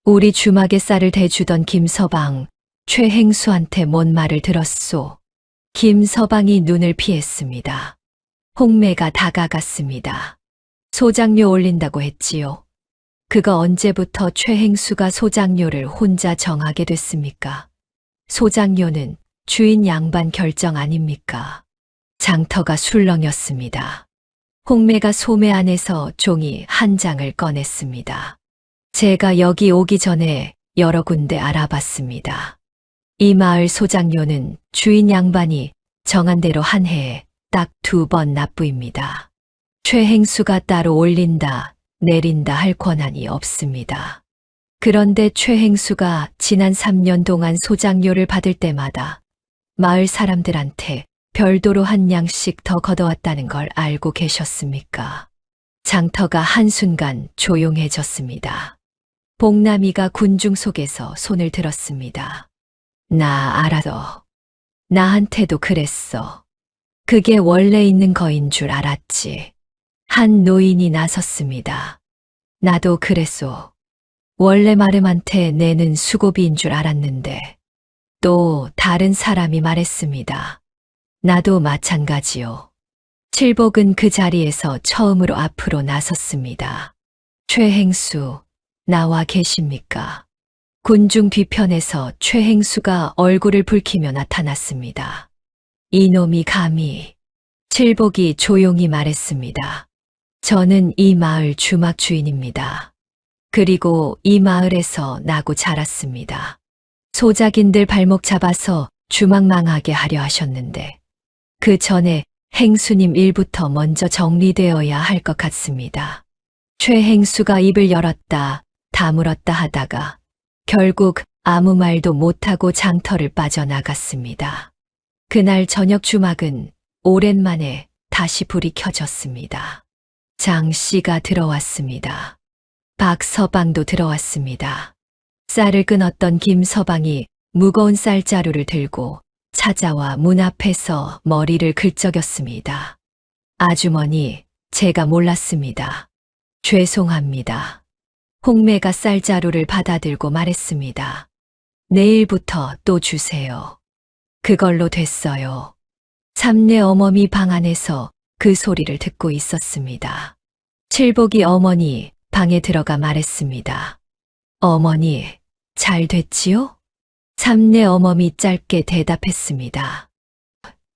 우리 주막에 쌀을 대주던 김서방, 최행수한테 뭔 말을 들었소? 김서방이 눈을 피했습니다. 홍매가 다가갔습니다. 소장료 올린다고 했지요. 그거 언제부터 최행수가 소장료를 혼자 정하게 됐습니까? 소장료는 주인 양반 결정 아닙니까? 장터가 술렁였습니다. 홍매가 소매 안에서 종이 한 장을 꺼냈습니다. 제가 여기 오기 전에 여러 군데 알아봤습니다. 이 마을 소장료는 주인 양반이 정한 대로 한 해에 딱 2번 납부입니다. 최행수가 따로 올린다, 내린다 할 권한이 없습니다. 그런데 최행수가 지난 3년 동안 소장료를 받을 때마다 마을 사람들한테 별도로 한 양씩 더 걷어왔다는 걸 알고 계셨습니까? 장터가 한순간 조용해졌습니다. 복남이가 군중 속에서 손을 들었습니다. 나 알아도. 나한테도 그랬어. 그게 원래 있는 거인 줄 알았지. 한 노인이 나섰습니다. 나도 그랬소. 원래 마름한테 내는 수고비인 줄 알았는데 또 다른 사람이 말했습니다. 나도 마찬가지요. 칠복은 그 자리에서 처음으로 앞으로 나섰습니다. 최행수, 나와 계십니까? 군중 뒤편에서 최행수가 얼굴을 붉히며 나타났습니다. 이놈이 감히. 칠복이 조용히 말했습니다. 저는 이 마을 주막 주인입니다. 그리고 이 마을에서 나고 자랐습니다. 소작인들 발목 잡아서 주막 망하게 하려 하셨는데 그 전에 행수님 일부터 먼저 정리되어야 할 것 같습니다. 최행수가 입을 열었다 다물었다 하다가 결국 아무 말도 못하고 장터를 빠져나갔습니다. 그날 저녁 주막은 오랜만에 다시 불이 켜졌습니다. 장 씨가 들어왔습니다. 박서방도 들어왔습니다. 쌀을 끊었던 김서방이 무거운 쌀자루를 들고 찾아와 문 앞에서 머리를 긁적였습니다. 아주머니, 제가 몰랐습니다. 죄송합니다. 홍매가 쌀자루를 받아들고 말했습니다. 내일부터 또 주세요. 그걸로 됐어요. 삼내 어머니 방 안에서 그 소리를 듣고 있었습니다. 칠복이 어머니 방에 들어가 말했습니다. 어머니, 잘 됐지요? 삼내 어머니 짧게 대답했습니다.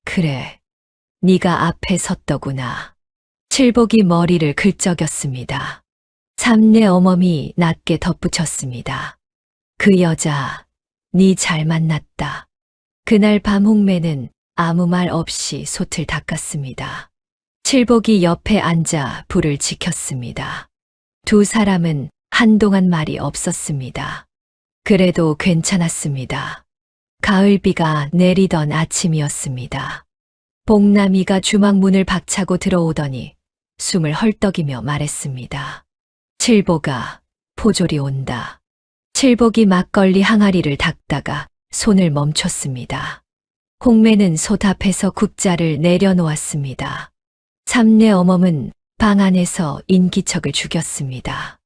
그래, 네가 앞에 섰더구나. 칠복이 머리를 긁적였습니다. 삼내 어머니 낮게 덧붙였습니다. 그 여자, 네 잘 만났다. 그날 밤 홍매는 아무 말 없이 솥을 닦았습니다. 칠복이 옆에 앉아 불을 지켰습니다. 두 사람은 한동안 말이 없었습니다. 그래도 괜찮았습니다. 가을비가 내리던 아침이었습니다. 복남이가 주막 문을 박차고 들어오더니 숨을 헐떡이며 말했습니다. 칠복아, 포졸이 온다. 칠복이 막걸리 항아리를 닦다가 손을 멈췄습니다. 홍매는 솥 앞에서 국자를 내려놓았습니다. 삼내 어멈은 방 안에서 인기척을 죽였습니다.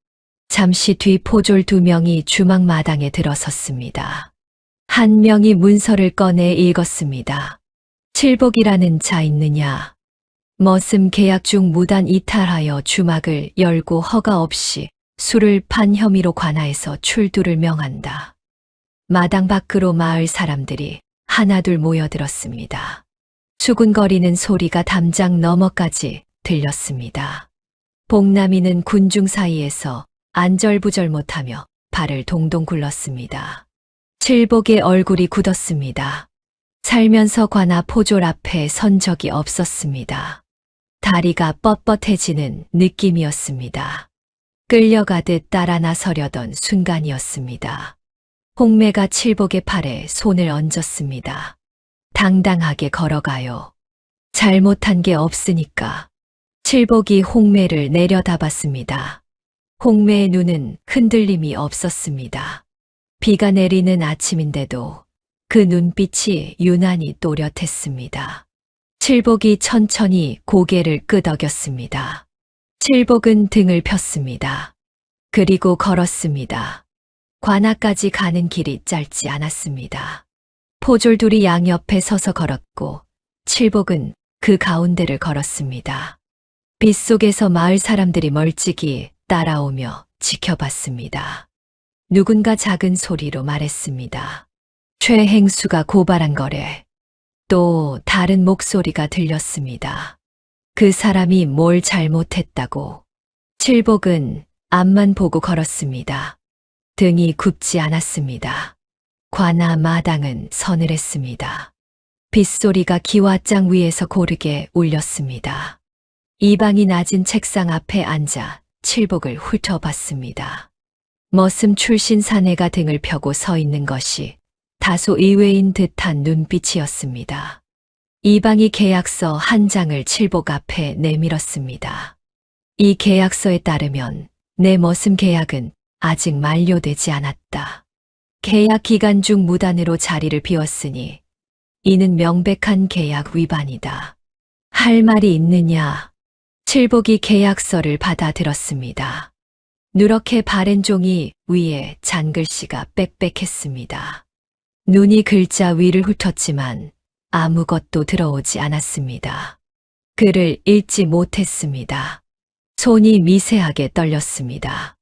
잠시 뒤 포졸 2명이 주막 마당에 들어섰습니다. 한 명이 문서를 꺼내 읽었습니다. 칠복이라는 자 있느냐? 머슴 계약 중 무단 이탈하여 주막을 열고 허가 없이 술을 판 혐의로 관하에서 출두를 명한다. 마당 밖으로 마을 사람들이 하나둘 모여들었습니다. 수군거리는 소리가 담장 너머까지 들렸습니다. 복남이는 군중 사이에서 안절부절 못하며 발을 동동 굴렀습니다. 칠복의 얼굴이 굳었습니다. 살면서 관아 포졸 앞에 선 적이 없었습니다. 다리가 뻣뻣해지는 느낌이었습니다. 끌려가듯 따라 나서려던 순간이었습니다. 홍매가 칠복의 팔에 손을 얹었습니다. 당당하게 걸어가요. 잘못한 게 없으니까. 칠복이 홍매를 내려다봤습니다. 홍매의 눈은 흔들림이 없었습니다. 비가 내리는 아침인데도 그 눈빛이 유난히 또렷했습니다. 칠복이 천천히 고개를 끄덕였습니다. 칠복은 등을 폈습니다. 그리고 걸었습니다. 관아까지 가는 길이 짧지 않았습니다. 포졸 둘이 양옆에 서서 걸었고 칠복은 그 가운데를 걸었습니다. 빗속에서 마을 사람들이 멀찍이 따라오며 지켜봤습니다. 누군가 작은 소리로 말했습니다. 최행수가 고발한 거래. 또 다른 목소리가 들렸습니다. 그 사람이 뭘 잘못했다고. 칠복은 앞만 보고 걸었습니다. 등이 굽지 않았습니다. 관아 마당은 서늘했습니다. 빗소리가 기와장 위에서 고르게 울렸습니다. 이방이 낮은 책상 앞에 앉아 칠복을 훑어봤습니다. 머슴 출신 사내가 등을 펴고 서 있는 것이 다소 의외인 듯한 눈빛이었습니다. 이방이 계약서 한 장을 칠복 앞에 내밀었습니다. 이 계약서에 따르면 내 머슴 계약은 아직 만료되지 않았다. 계약 기간 중 무단으로 자리를 비웠으니 이는 명백한 계약 위반이다. 할 말이 있느냐? 칠복이 계약서를 받아들었습니다. 누렇게 바랜 종이 위에 잔글씨가 빽빽했습니다. 눈이 글자 위를 훑었지만 아무것도 들어오지 않았습니다. 글을 읽지 못했습니다. 손이 미세하게 떨렸습니다.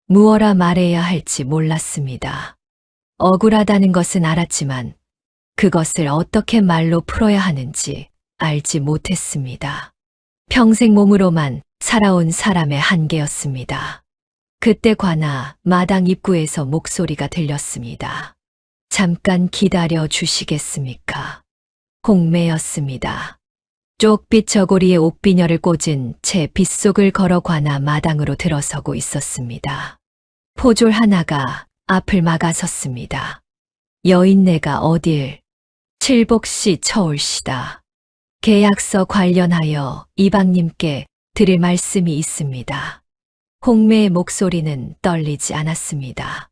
무어라 말해야 할지 몰랐습니다. 억울하다는 것은 알았지만 그것을 어떻게 말로 풀어야 하는지 알지 못했습니다. 평생 몸으로만 살아온 사람의 한계였습니다. 그때 관아 마당 입구에서 목소리가 들렸습니다. 잠깐 기다려 주시겠습니까? 홍매였습니다. 쪽빛 저고리에 옥비녀를 꽂은 채 빗속을 걸어 관아 마당으로 들어서고 있었습니다. 포졸 하나가 앞을 막아섰습니다. 여인네가 어딜? 칠복씨 처올시다. 계약서 관련하여 이방님께 드릴 말씀이 있습니다. 홍매의 목소리는 떨리지 않았습니다.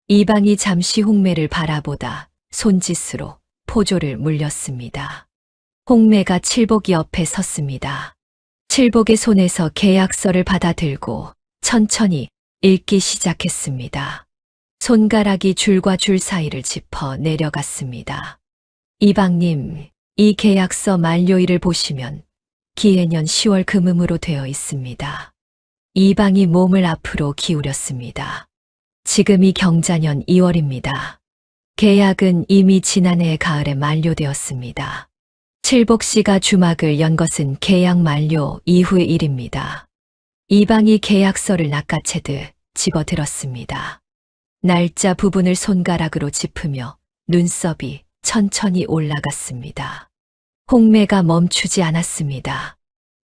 이방이 잠시 홍매를 바라보다 손짓으로 포조를 물렸습니다. 홍매가 칠복 옆에 섰습니다. 칠복의 손에서 계약서를 받아들고 천천히 읽기 시작했습니다. 손가락이 줄과 줄 사이를 짚어 내려갔습니다. 이방님, 이 계약서 만료일을 보시면 기해년 10월 금음으로 되어 있습니다. 이방이 몸을 앞으로 기울였습니다. 지금이 경자년 2월입니다. 계약은 이미 지난해 가을에 만료되었습니다. 칠복 씨가 주막을 연 것은 계약 만료 이후의 일입니다. 이방이 계약서를 낚아채듯 집어들었습니다. 날짜 부분을 손가락으로 짚으며 눈썹이 천천히 올라갔습니다. 홍매가 멈추지 않았습니다.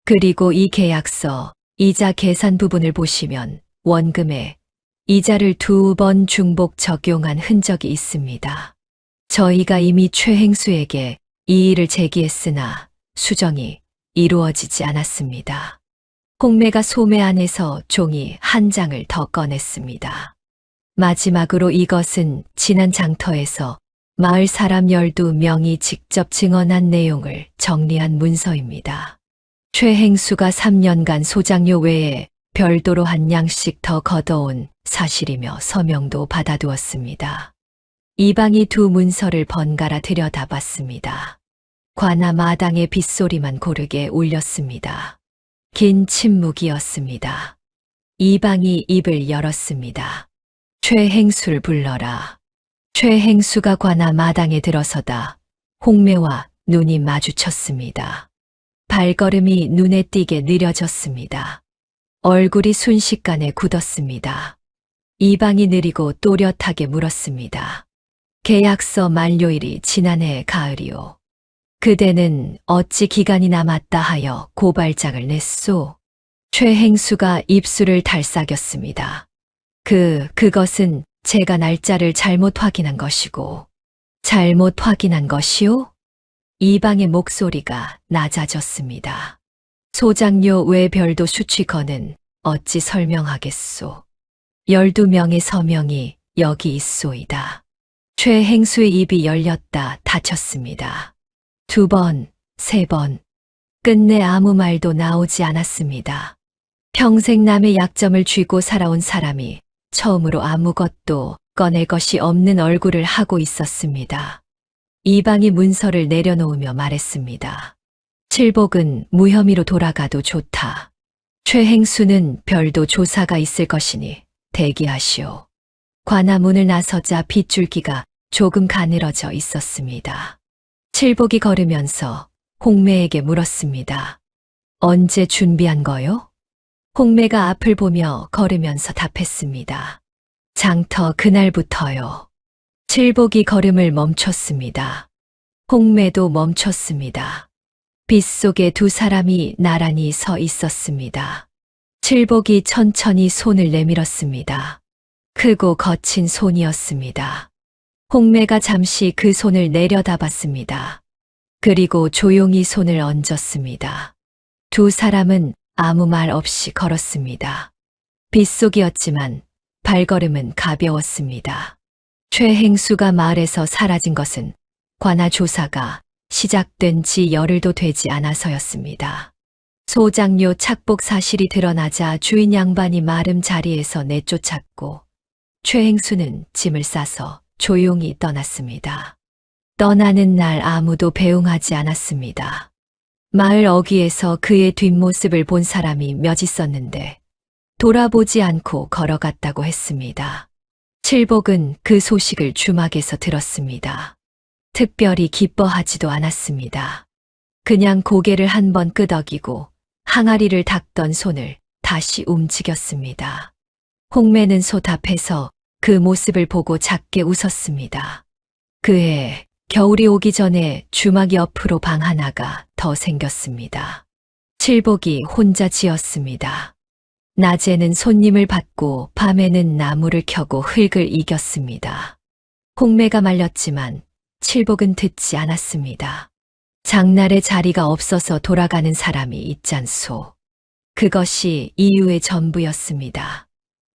그리고 이 계약서, 이자 계산 부분을 보시면 원금에 이자를 2번 중복 적용한 흔적이 있습니다. 저희가 이미 최행수에게 이 일을 제기했으나 수정이 이루어지지 않았습니다. 홍매가 소매 안에서 종이 한 장을 더 꺼냈습니다. 마지막으로 이것은 지난 장터에서 마을 사람 12명이 직접 증언한 내용을 정리한 문서입니다. 최행수가 3년간 소장료 외에 별도로 한 양씩 더 걷어온 사실이며 서명도 받아두었습니다. 이방이 두 문서를 번갈아 들여다봤습니다. 관아 마당의 빗소리만 고르게 울렸습니다. 긴 침묵이었습니다. 이방이 입을 열었습니다. 최행수를 불러라. 최행수가 관아 마당에 들어서다 홍매와 눈이 마주쳤습니다. 발걸음이 눈에 띄게 느려졌습니다. 얼굴이 순식간에 굳었습니다. 이방이 느리고 또렷하게 물었습니다. 계약서 만료일이 지난해 가을이오. 그대는 어찌 기간이 남았다 하여 고발장을 냈소? 최행수가 입술을 달싹였습니다. 그것은 제가 날짜를 잘못 확인한 것이고. 잘못 확인한 것이오? 이방의 목소리가 낮아졌습니다. 소장료 외 별도 수취건은 어찌 설명하겠소. 12명의 서명이 여기 있소이다. 최행수의 입이 열렸다 닫혔습니다. 2번, 3번. 끝내 아무 말도 나오지 않았습니다. 평생 남의 약점을 쥐고 살아온 사람이 처음으로 아무것도 꺼낼 것이 없는 얼굴을 하고 있었습니다. 이방이 문서를 내려놓으며 말했습니다. 칠복은 무혐의로 돌아가도 좋다. 최행수는 별도 조사가 있을 것이니 대기하시오. 관아 문을 나서자 빗줄기가 조금 가늘어져 있었습니다. 칠복이 걸으면서 홍매에게 물었습니다. 언제 준비한 거요? 홍매가 앞을 보며 걸으면서 답했습니다. 장터 그날부터요. 칠복이 걸음을 멈췄습니다. 홍매도 멈췄습니다. 빗속에 두 사람이 나란히 서 있었습니다. 칠복이 천천히 손을 내밀었습니다. 크고 거친 손이었습니다. 홍매가 잠시 그 손을 내려다봤습니다. 그리고 조용히 손을 얹었습니다. 두 사람은 아무 말 없이 걸었습니다. 빗속이었지만 발걸음은 가벼웠습니다. 최행수가 마을에서 사라진 것은 관아 조사가 시작된 지 열흘도 되지 않아서였습니다. 소장료 착복 사실이 드러나자 주인 양반이 마름 자리에서 내쫓았고 최행수는 짐을 싸서 조용히 떠났습니다. 떠나는 날 아무도 배웅하지 않았습니다. 마을 어귀에서 그의 뒷모습을 본 사람이 몇 있었는데 돌아보지 않고 걸어갔다고 했습니다. 칠복은 그 소식을 주막에서 들었습니다. 특별히 기뻐하지도 않았습니다. 그냥 고개를 한번 끄덕이고 항아리를 닦던 손을 다시 움직였습니다. 홍매는 소답해서 그 모습을 보고 작게 웃었습니다. 그해 겨울이 오기 전에 주막 옆으로 방 하나가 더 생겼습니다. 칠복이 혼자 지었습니다. 낮에는 손님을 받고 밤에는 나무를 켜고 흙을 이겼습니다. 홍매가 말렸지만 칠복은 듣지 않았습니다. 장날에 자리가 없어서 돌아가는 사람이 있잖소. 그것이 이유의 전부였습니다.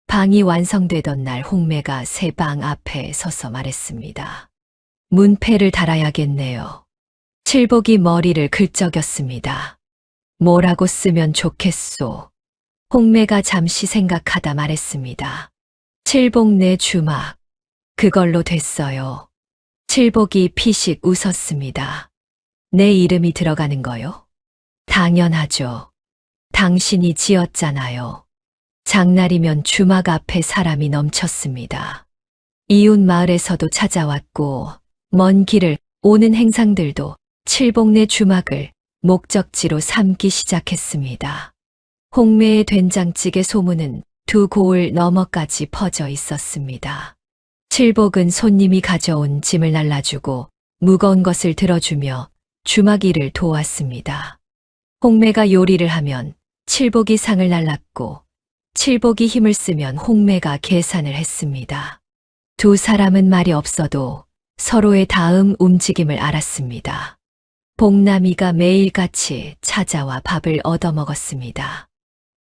방이 완성되던 날 홍매가 새 방 앞에 서서 말했습니다. 문패를 달아야겠네요. 칠복이 머리를 긁적였습니다. 뭐라고 쓰면 좋겠소? 홍매가 잠시 생각하다 말했습니다. 칠복 내 주막. 그걸로 됐어요. 칠복이 피식 웃었습니다. 내 이름이 들어가는 거요? 당연하죠. 당신이 지었잖아요. 장날이면 주막 앞에 사람이 넘쳤습니다. 이웃 마을에서도 찾아왔고 먼 길을 오는 행상들도 칠복내 주막을 목적지로 삼기 시작했습니다. 홍매의 된장찌개 소문은 두 고을 너머까지 퍼져 있었습니다. 칠복은 손님이 가져온 짐을 날라주고 무거운 것을 들어주며 주막 일을 도왔습니다. 홍매가 요리를 하면 칠복이 상을 날랐고 칠복이 힘을 쓰면 홍매가 계산을 했습니다. 두 사람은 말이 없어도 서로의 다음 움직임을 알았습니다. 복남이가 매일같이 찾아와 밥을 얻어먹었습니다.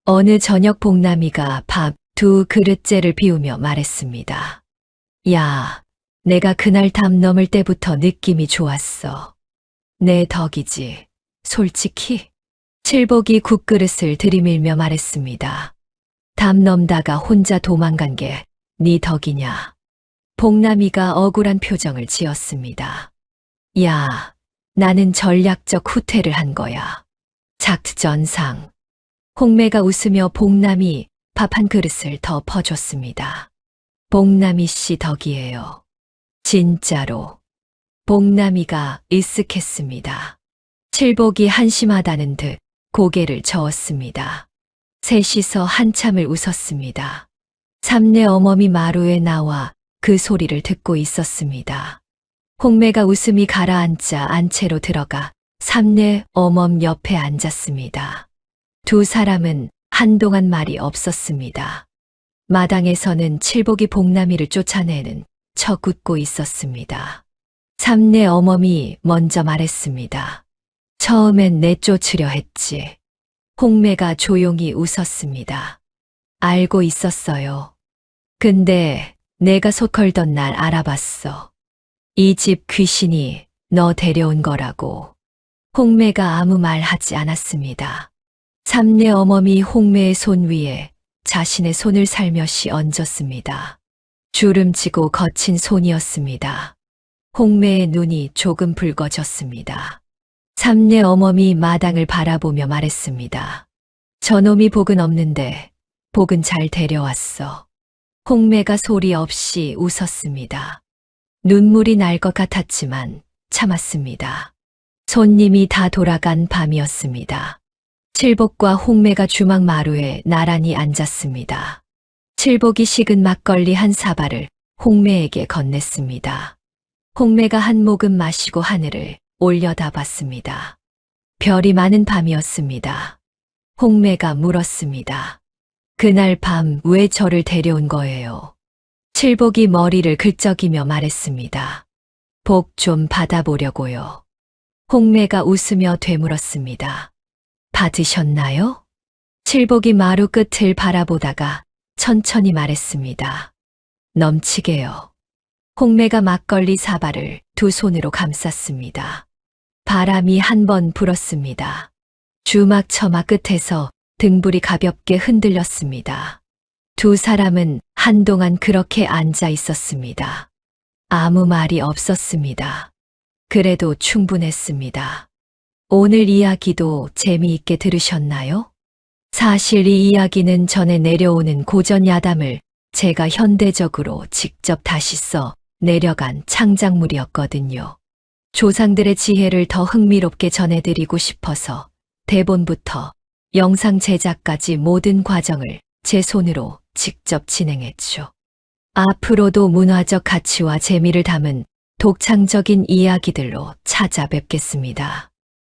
어느 저녁 복남이가 밥 두 그릇째를 비우며 말했습니다. 야, 내가 그날 담 넘을 때부터 느낌이 좋았어. 내 덕이지, 솔직히. 칠복이 국그릇을 들이밀며 말했습니다. 담 넘다가 혼자 도망간 게 네 덕이냐. 복남이가 억울한 표정을 지었습니다. 야, 나는 전략적 후퇴를 한 거야. 작전상. 홍매가 웃으며 복남이 밥 한 그릇을 더 퍼줬습니다. 복남이 씨 덕이에요. 진짜로. 복남이가 으쓱했습니다. 칠복이 한심하다는 듯 고개를 저었습니다. 셋이서 한참을 웃었습니다. 삼내 어머니 마루에 나와 그 소리를 듣고 있었습니다. 홍매가 웃음이 가라앉자 안채로 들어가 삼내 어멈 옆에 앉았습니다. 두 사람은 한동안 말이 없었습니다. 마당에서는 칠복이 복남이를 쫓아내는 척 웃고 있었습니다. 삼내 어멈이 먼저 말했습니다. 처음엔 내쫓으려 했지. 홍매가 조용히 웃었습니다. 알고 있었어요. 근데 내가 속 걸던 날 알아봤어. 이 집 귀신이 너 데려온 거라고. 홍매가 아무 말 하지 않았습니다. 삼내 어멈이 홍매의 손 위에 자신의 손을 살며시 얹었습니다. 주름지고 거친 손이었습니다. 홍매의 눈이 조금 붉어졌습니다. 삼내 어멈이 마당을 바라보며 말했습니다. 저놈이 복은 없는데 복은 잘 데려왔어. 홍매가 소리 없이 웃었습니다. 눈물이 날 것 같았지만 참았습니다. 손님이 다 돌아간 밤이었습니다. 칠복과 홍매가 주막 마루에 나란히 앉았습니다. 칠복이 식은 막걸리 한 사발을 홍매에게 건넸습니다. 홍매가 한 모금 마시고 하늘을 올려다봤습니다. 별이 많은 밤이었습니다. 홍매가 물었습니다. 그날 밤 왜 저를 데려온 거예요? 칠복이 머리를 긁적이며 말했습니다. 복 좀 받아보려고요. 홍매가 웃으며 되물었습니다. 받으셨나요? 칠복이 마루 끝을 바라보다가 천천히 말했습니다. 넘치게요. 홍매가 막걸리 사발을 두 손으로 감쌌습니다. 바람이 한 번 불었습니다. 주막 처마 끝에서 등불이 가볍게 흔들렸습니다. 두 사람은 한동안 그렇게 앉아 있었습니다. 아무 말이 없었습니다. 그래도 충분했습니다. 오늘 이야기도 재미있게 들으셨나요? 사실 이 이야기는 전에 내려오는 고전 야담을 제가 현대적으로 직접 다시 써 내려간 창작물이었거든요. 조상들의 지혜를 더 흥미롭게 전해드리고 싶어서 대본부터 영상 제작까지 모든 과정을 제 손으로 직접 진행했죠. 앞으로도 문화적 가치와 재미를 담은 독창적인 이야기들로 찾아뵙겠습니다.